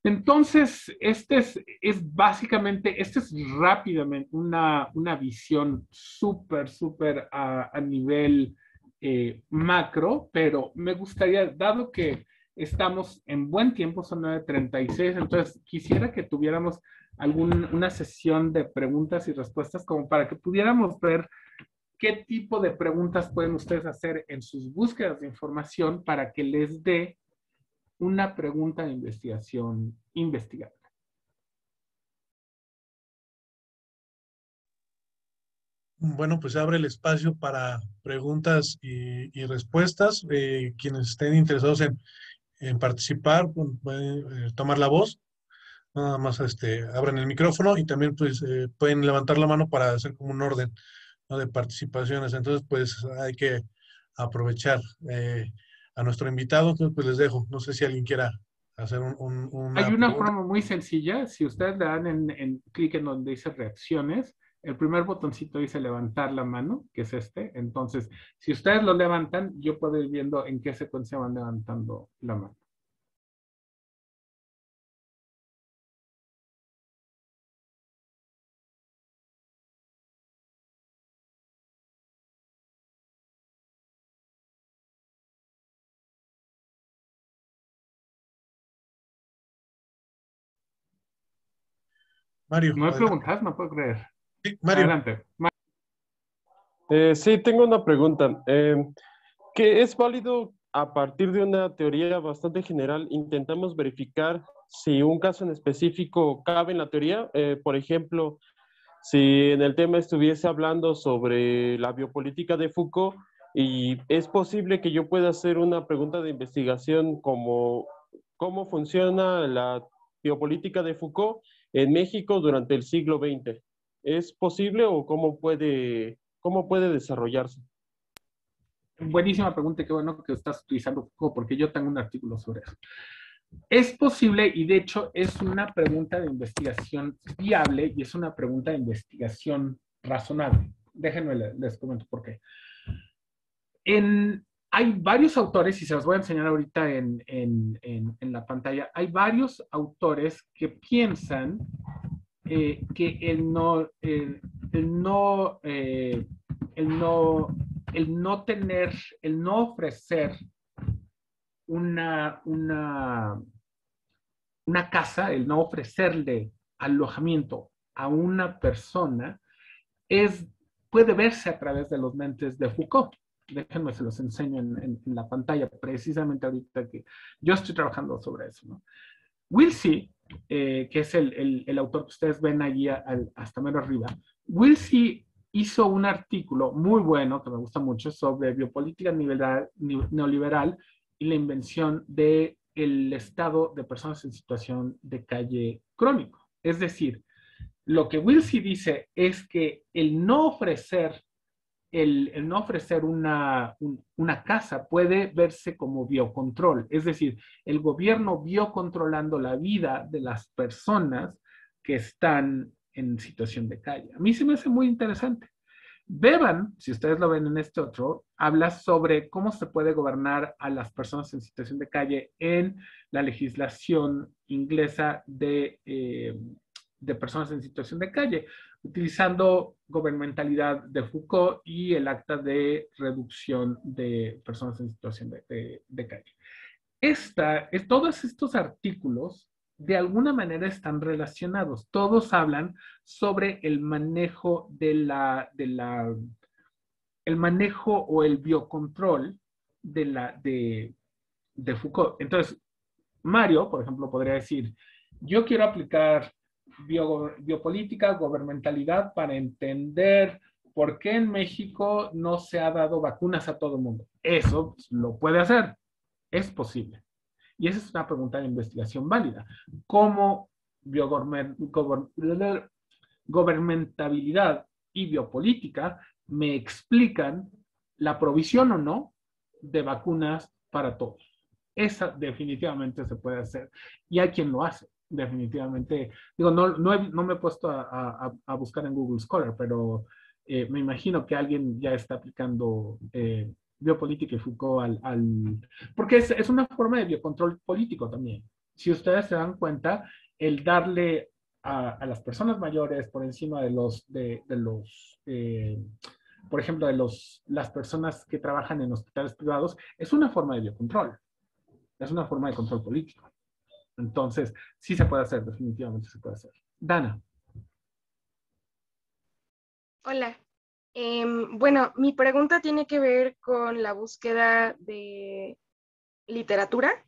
Entonces, es básicamente, esta es rápidamente una visión súper a nivel macro, pero me gustaría, dado que estamos en buen tiempo, son 9:36, entonces quisiera que tuviéramos una sesión de preguntas y respuestas como para que pudiéramos ver qué tipo de preguntas pueden ustedes hacer en sus búsquedas de información para que les dé una pregunta de investigación investigada. Bueno, pues abre el espacio para preguntas y respuestas. Quienes estén interesados en participar, pueden tomar la voz. Nada más abren el micrófono y también pues pueden levantar la mano para hacer como un orden, ¿no?, de participaciones. Entonces, pues hay que aprovechar a nuestro invitado. Entonces, pues les dejo. No sé si alguien quiera hacer Hay una una pregunta. forma muy sencilla. Si ustedes le dan clic en donde dice reacciones, el primer botoncito dice levantar la mano, que es este. Entonces, si ustedes lo levantan, yo puedo ir viendo en qué secuencia van levantando la mano. Mario, No hay adelante. preguntas, no puedo creer. Sí, Mario. Adelante. Sí, tengo una pregunta. ¿Que es válido a partir de una teoría bastante general, intentamos verificar si un caso en específico cabe en la teoría? Por ejemplo, si en el tema estuviese hablando sobre la biopolítica de Foucault, y es posible que yo pueda hacer una pregunta de investigación como cómo funciona la biopolítica de Foucault en México durante el siglo XX. ¿Es posible o cómo puede desarrollarse? Buenísima pregunta, qué bueno que estás utilizando Foucault, porque yo tengo un artículo sobre eso. Es posible y de hecho es una pregunta de investigación viable y es una pregunta de investigación razonable. Déjenme les comento por qué. Hay varios autores, y se los voy a enseñar ahorita en la pantalla, hay varios autores que piensan que el no ofrecer una, una, una casa, el no ofrecerle alojamiento a una persona, puede verse a través de los mentes de Foucault. Déjenme, se los enseño en la pantalla, precisamente ahorita que yo estoy trabajando sobre eso, ¿no? Wilsey, que es el autor que ustedes ven allí hasta menos arriba, Wilsey hizo un artículo muy bueno, que me gusta mucho, sobre biopolítica neoliberal y la invención del estado de personas en situación de calle crónico. Es decir, lo que Wilsey dice es que el no ofrecer una casa puede verse como biocontrol, es decir, el gobierno biocontrolando la vida de las personas que están en situación de calle. A mí se me hace muy interesante. Bevan, si ustedes lo ven en este otro, habla sobre cómo se puede gobernar a las personas en situación de calle en la legislación inglesa de personas en situación de calle, utilizando gobernamentalidad de Foucault y el acta de reducción de personas en situación de calle. Todos estos artículos de alguna manera están relacionados. Todos hablan sobre el manejo el manejo o el biocontrol de Foucault. Entonces, Mario, por ejemplo, podría decir, yo quiero aplicar biopolítica, gobernamentalidad para entender por qué en México no se ha dado vacunas a todo el mundo. Eso pues, lo puede hacer, es posible. Y esa es una pregunta de investigación válida. ¿Cómo gobernabilidad y biopolítica me explican la provisión o no de vacunas para todos? Esa definitivamente se puede hacer. Y hay quien lo hace, definitivamente. Digo, no me he puesto a buscar en Google Scholar, pero me imagino que alguien ya está aplicando biopolítica y Foucault porque es una forma de biocontrol político también. Si ustedes se dan cuenta, el darle a las personas mayores por encima de por ejemplo, las personas que trabajan en hospitales privados, es una forma de biocontrol. Es una forma de control político. Entonces, sí se puede hacer, definitivamente se puede hacer. Dana. Hola. Bueno, mi pregunta tiene que ver con la búsqueda de literatura.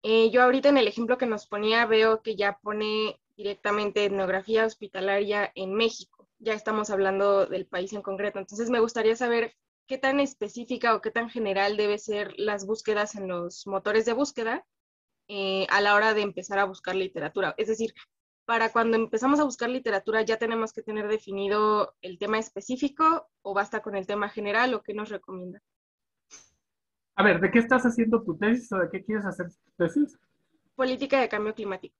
Yo ahorita en el ejemplo que nos ponía veo que ya pone directamente etnografía hospitalaria en México. Ya estamos hablando del país en concreto. Entonces me gustaría saber qué tan específica o qué tan general debe ser las búsquedas en los motores de búsqueda a la hora de empezar a buscar literatura. Es decir, para cuando empezamos a buscar literatura ya tenemos que tener definido el tema específico o basta con el tema general o qué nos recomienda. A ver, ¿de qué estás haciendo tu tesis o de qué quieres hacer tu tesis? Política de cambio climático.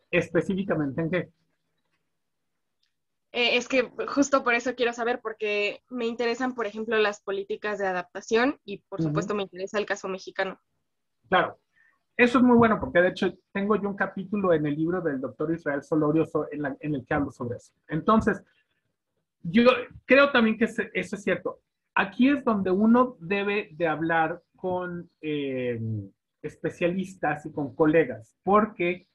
¿Específicamente en qué? Es que justo por eso quiero saber, porque me interesan, por ejemplo, las políticas de adaptación y, por supuesto, me interesa el caso mexicano. Claro, eso es muy bueno, porque de hecho tengo yo un capítulo en el libro del doctor Israel Solorio en el que hablo sobre eso. Entonces, yo creo también que eso es cierto. Aquí es donde uno debe de hablar con especialistas y con colegas, porque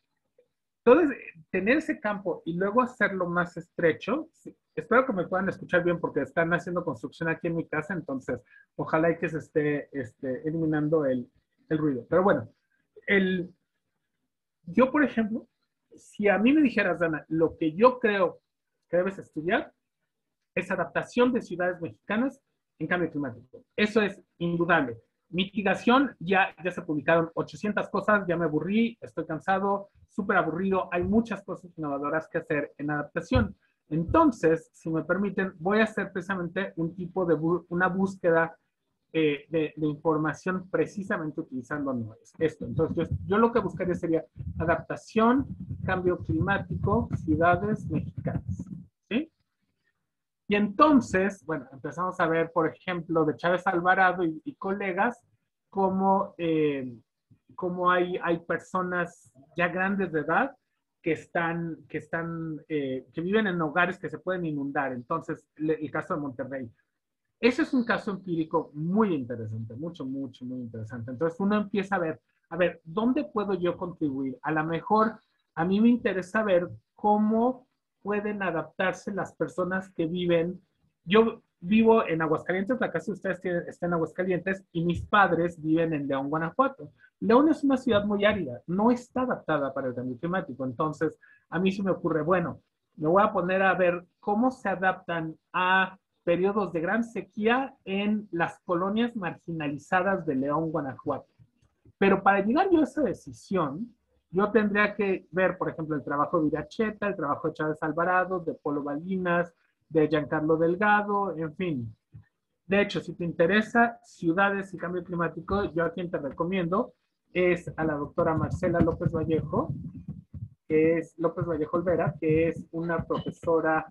entonces, tener ese campo y luego hacerlo más estrecho, sí, espero que me puedan escuchar bien porque están haciendo construcción aquí en mi casa, entonces ojalá y que se esté eliminando el ruido. Pero bueno, yo, por ejemplo, si a mí me dijeras, Dana, lo que yo creo que debes estudiar es adaptación de ciudades mexicanas en cambio climático. Eso es indudable. Mitigación, ya se publicaron 800 cosas, ya me aburrí, estoy cansado, súper aburrido, hay muchas cosas innovadoras que hacer en adaptación. Entonces, si me permiten, voy a hacer precisamente un tipo de una búsqueda de información precisamente utilizando esto. Entonces, yo lo que buscaría sería adaptación, cambio climático, ciudades mexicanas. ¿Sí? Y entonces, bueno, empezamos a ver, por ejemplo, de Chávez Alvarado y colegas, cómo hay personas ya grandes de edad que viven en hogares que se pueden inundar. Entonces, el caso de Monterrey. Ese es un caso empírico muy interesante, mucho, mucho, muy interesante. Entonces, uno empieza a ver, ¿dónde puedo yo contribuir? A lo mejor, a mí me interesa ver cómo pueden adaptarse las personas que viven. Yo vivo en Aguascalientes, la casa de ustedes está en Aguascalientes, y mis padres viven en León, Guanajuato. León es una ciudad muy árida, no está adaptada para el cambio climático. Entonces, a mí se me ocurre, bueno, me voy a poner a ver cómo se adaptan a periodos de gran sequía en las colonias marginalizadas de León, Guanajuato. Pero para llegar yo a esa decisión, yo tendría que ver, por ejemplo, el trabajo de Iracheta, el trabajo de Chávez Alvarado, de Polo Balinas, de Giancarlo Delgado, en fin. De hecho, si te interesa ciudades y cambio climático, yo a quien te recomiendo es a la doctora Marcela López Vallejo, que es López Vallejo Olvera, que es una profesora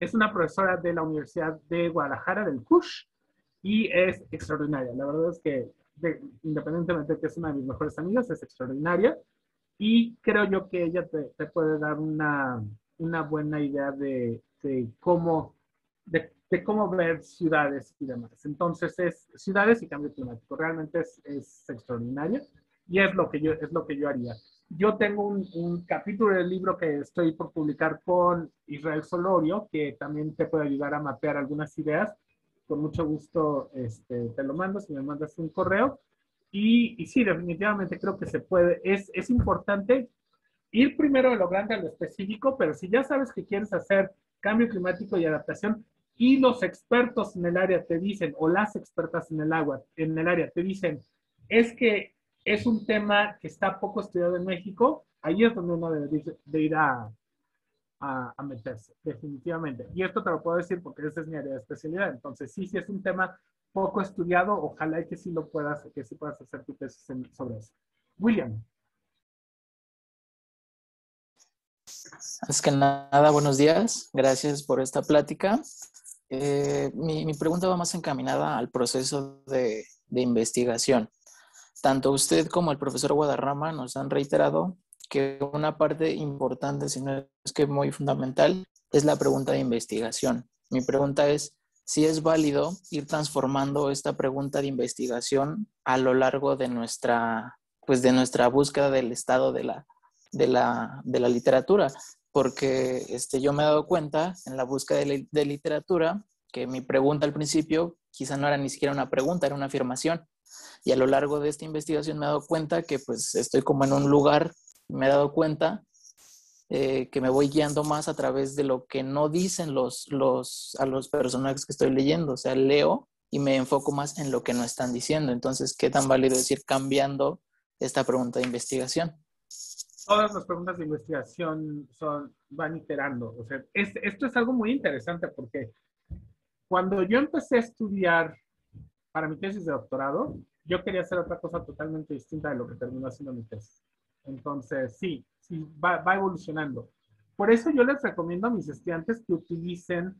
es una profesora de la Universidad de Guadalajara, del CUSH, y es extraordinaria. La verdad es que, independientemente de que es una de mis mejores amigas, es extraordinaria, y creo yo que ella te puede dar una buena idea de cómo ver ciudades y demás. Entonces, es ciudades y cambio climático. Realmente es extraordinaria. Y es lo que yo haría. Yo tengo un capítulo del libro que estoy por publicar con Israel Solorio, que también te puede ayudar a mapear algunas ideas. Con mucho gusto te lo mando si me mandas un correo. Y sí, definitivamente creo que se puede. Es importante ir primero de lo grande a lo específico, pero si ya sabes que quieres hacer cambio climático y adaptación y los expertos en el área te dicen, o las expertas en el área te dicen, es que es un tema que está poco estudiado en México, ahí es donde uno debe de ir a meterse, definitivamente. Y esto te lo puedo decir porque esa es mi área de especialidad. Entonces, sí es un tema poco estudiado, ojalá que sí puedas hacer tu tesis sobre eso. William. Es que nada, buenos días. Gracias por esta plática. Mi pregunta va más encaminada al proceso de investigación. Tanto usted como el profesor Guadarrama nos han reiterado que una parte importante, si no es que muy fundamental, es la pregunta de investigación. Mi pregunta es si es válido ir transformando esta pregunta de investigación a lo largo de nuestra búsqueda del estado de la literatura, porque yo me he dado cuenta en la búsqueda de literatura que mi pregunta al principio quizá no era ni siquiera una pregunta, era una afirmación. Y a lo largo de esta investigación me he dado cuenta que pues estoy como en un lugar, me he dado cuenta que me voy guiando más a través de lo que no dicen a los personajes que estoy leyendo. O sea, leo y me enfoco más en lo que no están diciendo. Entonces, ¿qué tan válido es ir cambiando esta pregunta de investigación? Todas las preguntas de investigación van iterando. O sea, esto es algo muy interesante porque cuando yo empecé a estudiar para mi tesis de doctorado, yo quería hacer otra cosa totalmente distinta de lo que terminó haciendo mi tesis. Entonces, sí, va evolucionando. Por eso yo les recomiendo a mis estudiantes que utilicen,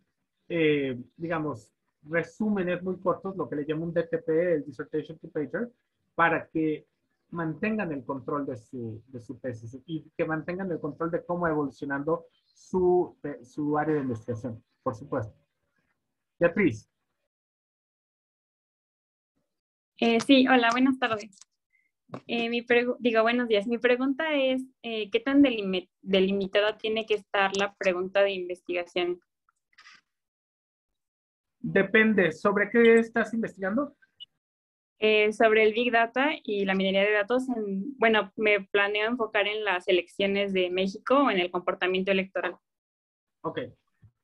digamos, resúmenes muy cortos, lo que le llamo un DTP, el Dissertation to Paper, para que mantengan el control de su tesis y que mantengan el control de cómo va evolucionando su área de investigación, por supuesto. Beatriz. Sí, hola, buenas tardes. Buenos días. Mi pregunta es, ¿qué tan delimitada tiene que estar la pregunta de investigación? Depende. ¿Sobre qué estás investigando? Sobre el Big Data y la minería de datos. Me planeo enfocar en las elecciones de México o en el comportamiento electoral. Ok.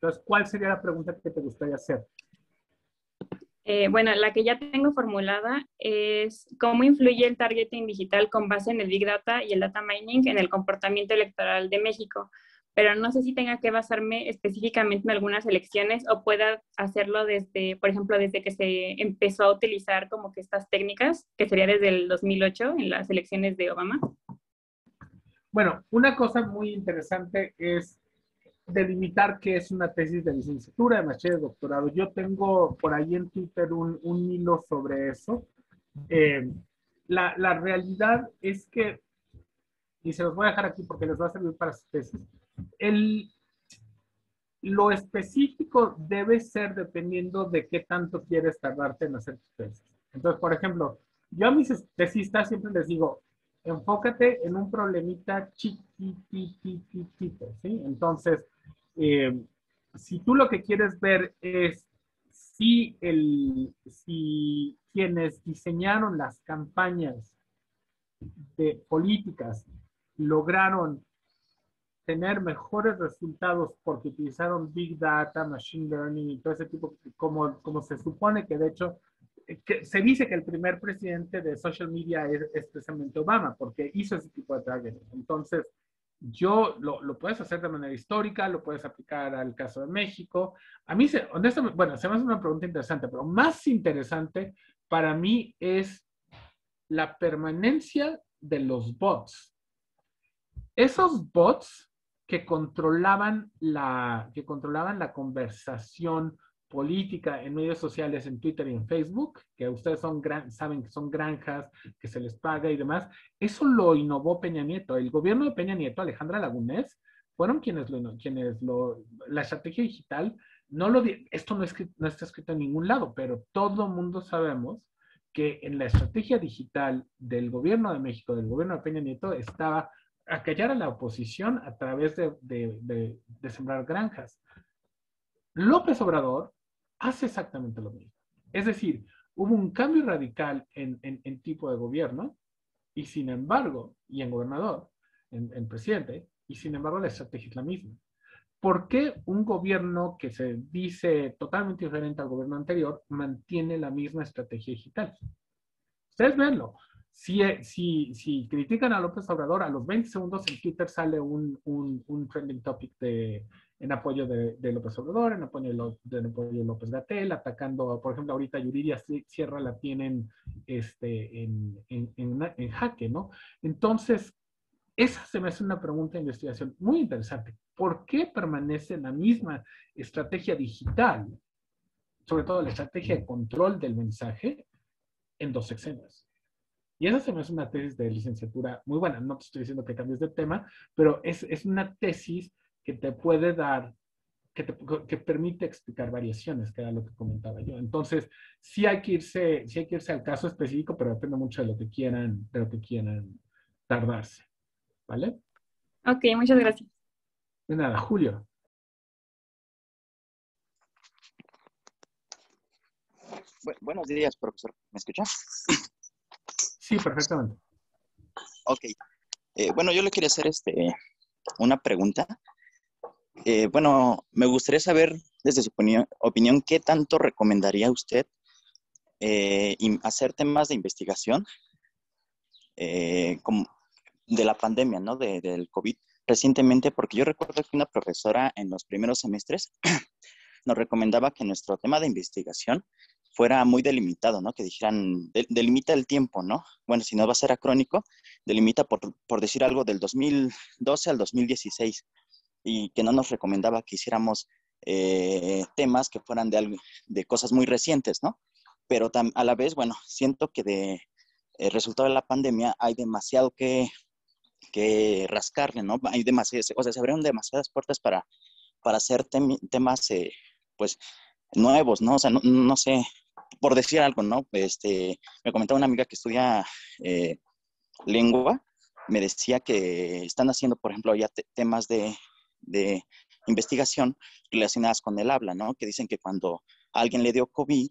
Entonces, ¿cuál sería la pregunta que te gustaría hacer? La que ya tengo formulada es ¿cómo influye el targeting digital con base en el Big Data y el Data Mining en el comportamiento electoral de México? Pero no sé si tenga que basarme específicamente en algunas elecciones o pueda hacerlo por ejemplo, desde que se empezó a utilizar como que estas técnicas, que sería desde el 2008 en las elecciones de Obama. Bueno, una cosa muy interesante es delimitar qué es una tesis de licenciatura, de maestría, de doctorado. Yo tengo por ahí en Twitter un hilo sobre eso. La realidad es que, y se los voy a dejar aquí porque les va a servir para su tesis, lo específico debe ser dependiendo de qué tanto quieres tardarte en hacer tu tesis. Entonces, por ejemplo, yo a mis tesistas siempre les digo, enfócate en un problemita chiquitito, ¿sí? Entonces, si tú lo que quieres ver es si quienes diseñaron las campañas de políticas lograron tener mejores resultados porque utilizaron Big Data, Machine Learning y todo ese tipo, como se supone que de hecho, que se dice que el primer presidente de social media es precisamente Obama, porque hizo ese tipo de targeting. Entonces, lo puedes hacer de manera histórica, lo puedes aplicar al caso de México. A mí, honestamente, se me hace una pregunta interesante, pero más interesante para mí es la permanencia de los bots. Esos bots que controlaban la conversación política en medios sociales, en Twitter y en Facebook, que ustedes saben que son granjas, que se les paga y demás, eso lo innovó Peña Nieto. El gobierno de Peña Nieto, Alejandra Lagunez, fueron la estrategia digital, esto no está escrito en ningún lado, pero todo mundo sabemos que en la estrategia digital del gobierno de México, del gobierno de Peña Nieto, estaba acallar a la oposición a través de sembrar granjas. López Obrador hace exactamente lo mismo. Es decir, hubo un cambio radical en tipo de gobierno y sin embargo, y en gobernador, en presidente, y sin embargo la estrategia es la misma. ¿Por qué un gobierno que se dice totalmente diferente al gobierno anterior mantiene la misma estrategia digital? Ustedes véanlo. Si critican a López Obrador, a los 20 segundos en Twitter sale un trending topic en apoyo de López Obrador, en apoyo de López Gatell, atacando, por ejemplo, ahorita Yuridia Sierra la tienen en jaque, ¿no? Entonces, esa se me hace una pregunta de investigación muy interesante. ¿Por qué permanece la misma estrategia digital, sobre todo la estrategia de control del mensaje, en 2 sexenios? Y esa se me hace una tesis de licenciatura muy buena. No te estoy diciendo que cambies de tema, pero es una tesis que te puede dar, que permite explicar variaciones, que era lo que comentaba yo. Entonces, sí hay que irse al caso específico, pero depende mucho de lo que quieran tardarse. ¿Vale? Ok, muchas gracias. De nada, Julio. Buenos días, profesor. ¿Me escucha? Sí, perfectamente. Ok. Bueno, yo le quería hacer una pregunta. Bueno, me gustaría saber, desde su opinión, ¿qué tanto recomendaría usted hacer temas de investigación como de la pandemia, ¿no? Del COVID recientemente, porque yo recuerdo que una profesora en los primeros semestres nos recomendaba que nuestro tema de investigación fuera muy delimitado, ¿no? Que dijeran, delimita el tiempo, ¿no? Bueno, si no va a ser acrónico, delimita por decir algo del 2012 al 2016 y que no nos recomendaba que hiciéramos temas que fueran de cosas muy recientes, ¿no? Pero a la vez, bueno, siento que de resultado de la pandemia hay demasiado que rascarle, ¿no? Hay demasiadas, o sea, se abrieron demasiadas puertas para hacer temas, pues, nuevos, ¿no? O sea, no sé, por decir algo, ¿no? Me comentaba una amiga que estudia lengua, me decía que están haciendo, por ejemplo, ya temas de investigación relacionadas con el habla, ¿no? Que dicen que cuando a alguien le dio COVID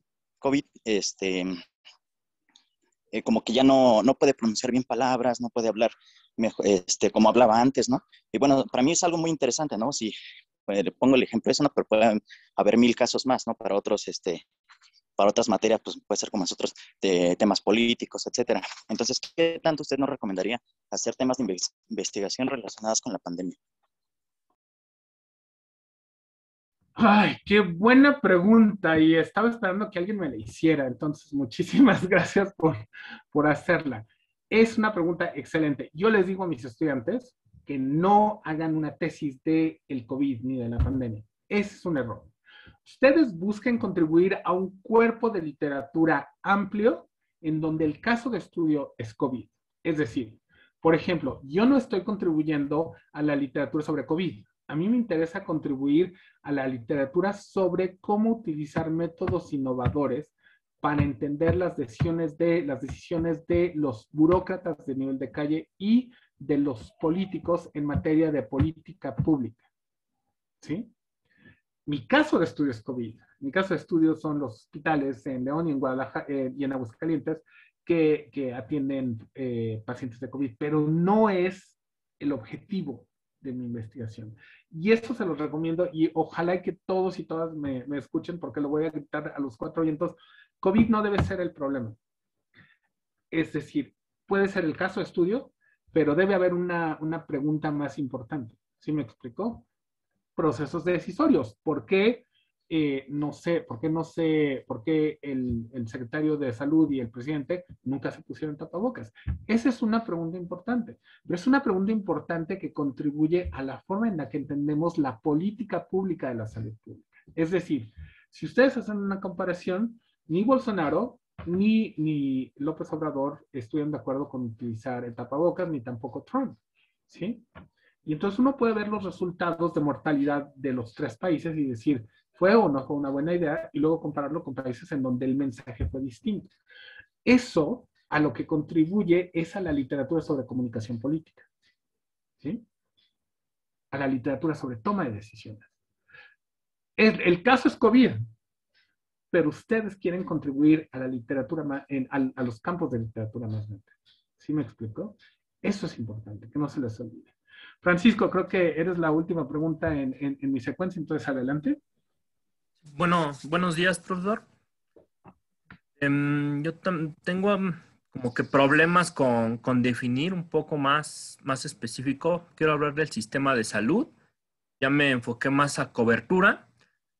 como que ya no puede pronunciar bien palabras, no puede hablar mejor, como hablaba antes, ¿no? Y bueno, para mí es algo muy interesante, ¿no? Si le pongo el ejemplo de eso, ¿no? Pero pueden haber 1000 casos más, ¿no? Para para otras materias, pues puede ser como nosotros, de temas políticos, etcétera. Entonces, ¿qué tanto usted nos recomendaría hacer temas de investigación relacionados con la pandemia? Ay, qué buena pregunta y estaba esperando que alguien me la hiciera, entonces muchísimas gracias por hacerla. Es una pregunta excelente. Yo les digo a mis estudiantes que no hagan una tesis de el COVID ni de la pandemia. Ese es un error. Ustedes busquen contribuir a un cuerpo de literatura amplio en donde el caso de estudio es COVID. Es decir, por ejemplo, yo no estoy contribuyendo a la literatura sobre COVID. A mí me interesa contribuir a la literatura sobre cómo utilizar métodos innovadores para entender las decisiones de los burócratas de nivel de calle y de los políticos en materia de política pública. ¿Sí? Mi caso de estudio es COVID. Mi caso de estudio son los hospitales en León y en Guadalajara y en Aguascalientes que atienden pacientes de COVID, pero no es el objetivo de mi investigación. Y esto se los recomiendo y ojalá que todos y todas me escuchen porque lo voy a gritar a los 4 vientos. COVID no debe ser el problema. Es decir, puede ser el caso de estudio, pero debe haber una pregunta más importante. ¿Sí me explicó? Procesos decisorios. ¿Por qué? No sé, ¿por qué el secretario de salud y el presidente nunca se pusieron tapabocas? Esa es una pregunta importante, pero es una pregunta importante que contribuye a la forma en la que entendemos la política pública de la salud pública. Es decir, si ustedes hacen una comparación, ni Bolsonaro ni López Obrador estuvieron de acuerdo con utilizar el tapabocas, ni tampoco Trump, ¿sí? Y entonces uno puede ver los resultados de mortalidad de los 3 países y decir, ¿fue o no fue una buena idea? Y luego compararlo con países en donde el mensaje fue distinto. Eso a lo que contribuye es a la literatura sobre comunicación política. ¿sí? A la literatura sobre toma de decisiones. El caso es COVID, pero ustedes quieren contribuir a la literatura, a los campos de literatura más mente. ¿Sí me explico? Eso es importante, que no se les olvide. Francisco, creo que eres la última pregunta en mi secuencia, entonces adelante. Bueno, buenos días, profesor. Yo tengo como que problemas con definir un poco más específico. Quiero hablar del sistema de salud. Ya me enfoqué más a cobertura.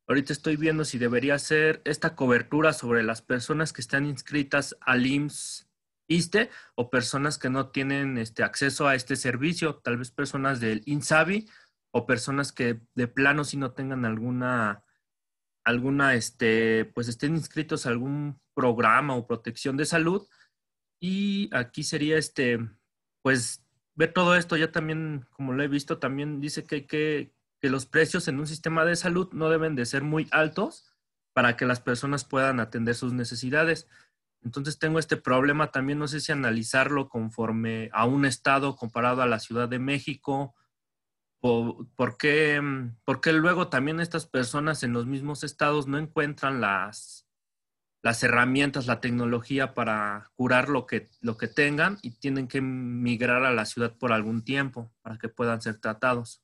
Ahorita estoy viendo si debería ser esta cobertura sobre las personas que están inscritas al IMSS-ISSSTE o personas que no tienen acceso a este servicio, tal vez personas del INSABI o personas que de plano si no tengan pues estén inscritos a algún programa o protección de salud. Y aquí sería pues ver todo esto. Ya también, como lo he visto, también dice que los precios en un sistema de salud no deben de ser muy altos para que las personas puedan atender sus necesidades. Entonces tengo este problema también, no sé si analizarlo conforme a un estado comparado a la Ciudad de México. ¿Por qué luego también estas personas en los mismos estados no encuentran las herramientas, la tecnología para curar lo que tengan y tienen que migrar a la ciudad por algún tiempo para que puedan ser tratados?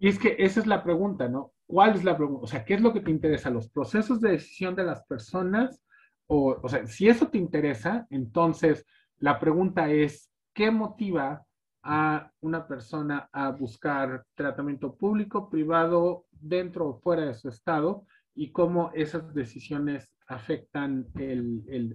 Y es que esa es la pregunta, ¿no? ¿Cuál es la pregunta? O sea, ¿qué es lo que te interesa? ¿Los procesos de decisión de las personas? O sea, si eso te interesa, entonces la pregunta es, ¿qué motiva a una persona a buscar tratamiento público, privado, dentro o fuera de su estado? Y cómo esas decisiones afectan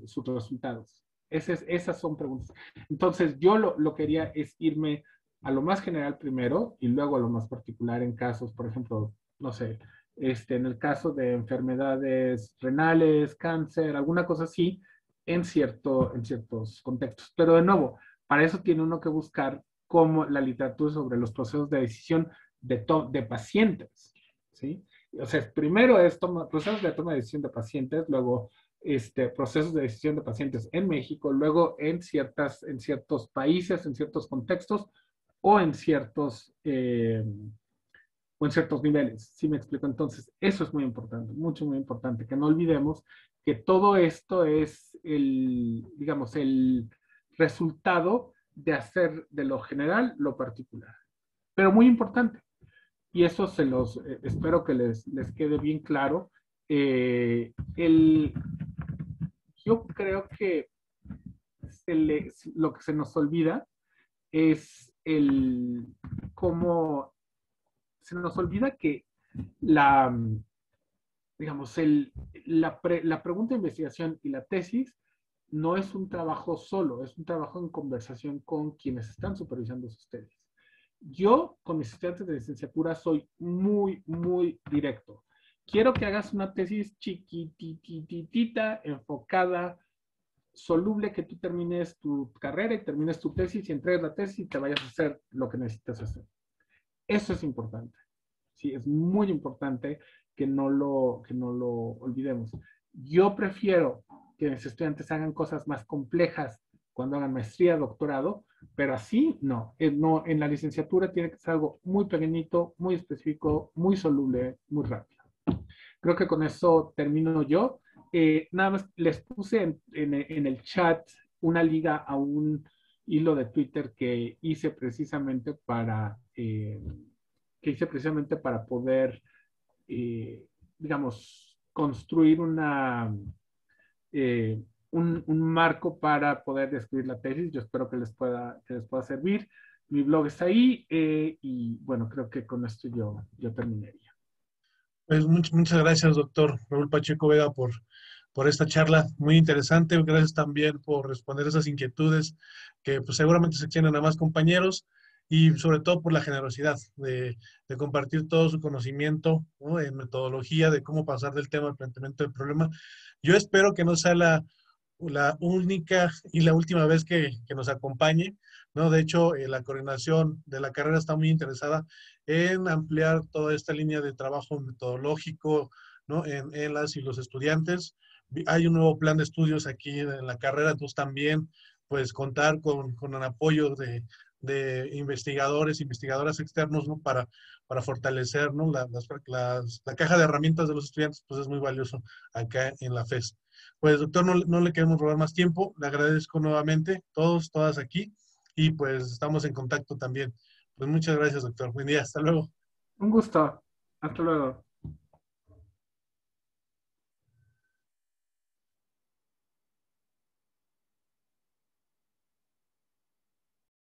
sus resultados. Esas son preguntas. Entonces, yo lo quería es irme a lo más general primero y luego a lo más particular en casos, por ejemplo, no sé, en el caso de enfermedades renales, cáncer, alguna cosa así, en ciertos contextos. Pero de nuevo, para eso tiene uno que buscar cómo la literatura sobre los procesos de decisión de pacientes, ¿sí? O sea, primero es procesos de toma de decisión de pacientes, luego procesos de decisión de pacientes en México, luego en ciertos países, en ciertos contextos, o en ciertos niveles, ¿sí me explico? Entonces, eso es muy importante, mucho, muy importante, que no olvidemos que todo esto es digamos, el resultado de hacer de lo general lo particular. Pero muy importante, y eso espero que les quede bien claro. Yo creo que lo que se nos olvida es cómo se nos olvida que digamos, la pregunta de investigación y la tesis no es un trabajo solo, es un trabajo en conversación con quienes están supervisando sus tesis. Yo, con mis estudiantes de licenciatura, soy muy, muy directo. Quiero que hagas una tesis chiquititita, enfocada, soluble, que tú termines tu carrera y termines tu tesis y entregues la tesis y te vayas a hacer lo que necesitas hacer. Eso es importante. Sí, es muy importante que no lo olvidemos. Yo prefiero que mis estudiantes hagan cosas más complejas cuando hagan maestría, doctorado, pero así no. En la licenciatura tiene que ser algo muy pequeñito, muy específico, muy soluble, muy rápido. Creo que con eso termino yo. Nada más les puse en el chat una liga a un hilo de Twitter que hice precisamente para poder, digamos, construir un marco para poder describir la tesis. Yo espero que les pueda servir. Mi blog está ahí y bueno, creo que con esto yo terminaría. Pues muchas gracias, doctor Raúl Pacheco Vega, por esta charla muy interesante. Gracias también por responder esas inquietudes que pues, seguramente se extienden a más compañeros y sobre todo por la generosidad de compartir todo su conocimiento, ¿no?, en metodología de cómo pasar del tema al planteamiento del problema. Yo espero que no sea la única y la última vez que nos acompañe, ¿no? De hecho, la coordinación de la carrera está muy interesada en ampliar toda esta línea de trabajo metodológico, ¿no?, en las y los estudiantes. Hay un nuevo plan de estudios aquí en la carrera, entonces también pues contar con el apoyo de de investigadores, investigadoras externos, ¿no? Para fortalecer, ¿no? La caja de herramientas de los estudiantes, pues es muy valioso acá en la FES. Pues, doctor, no le queremos robar más tiempo. Le agradezco nuevamente, todas aquí, y pues estamos en contacto también. Pues muchas gracias, doctor. Buen día, hasta luego. Un gusto. Hasta luego.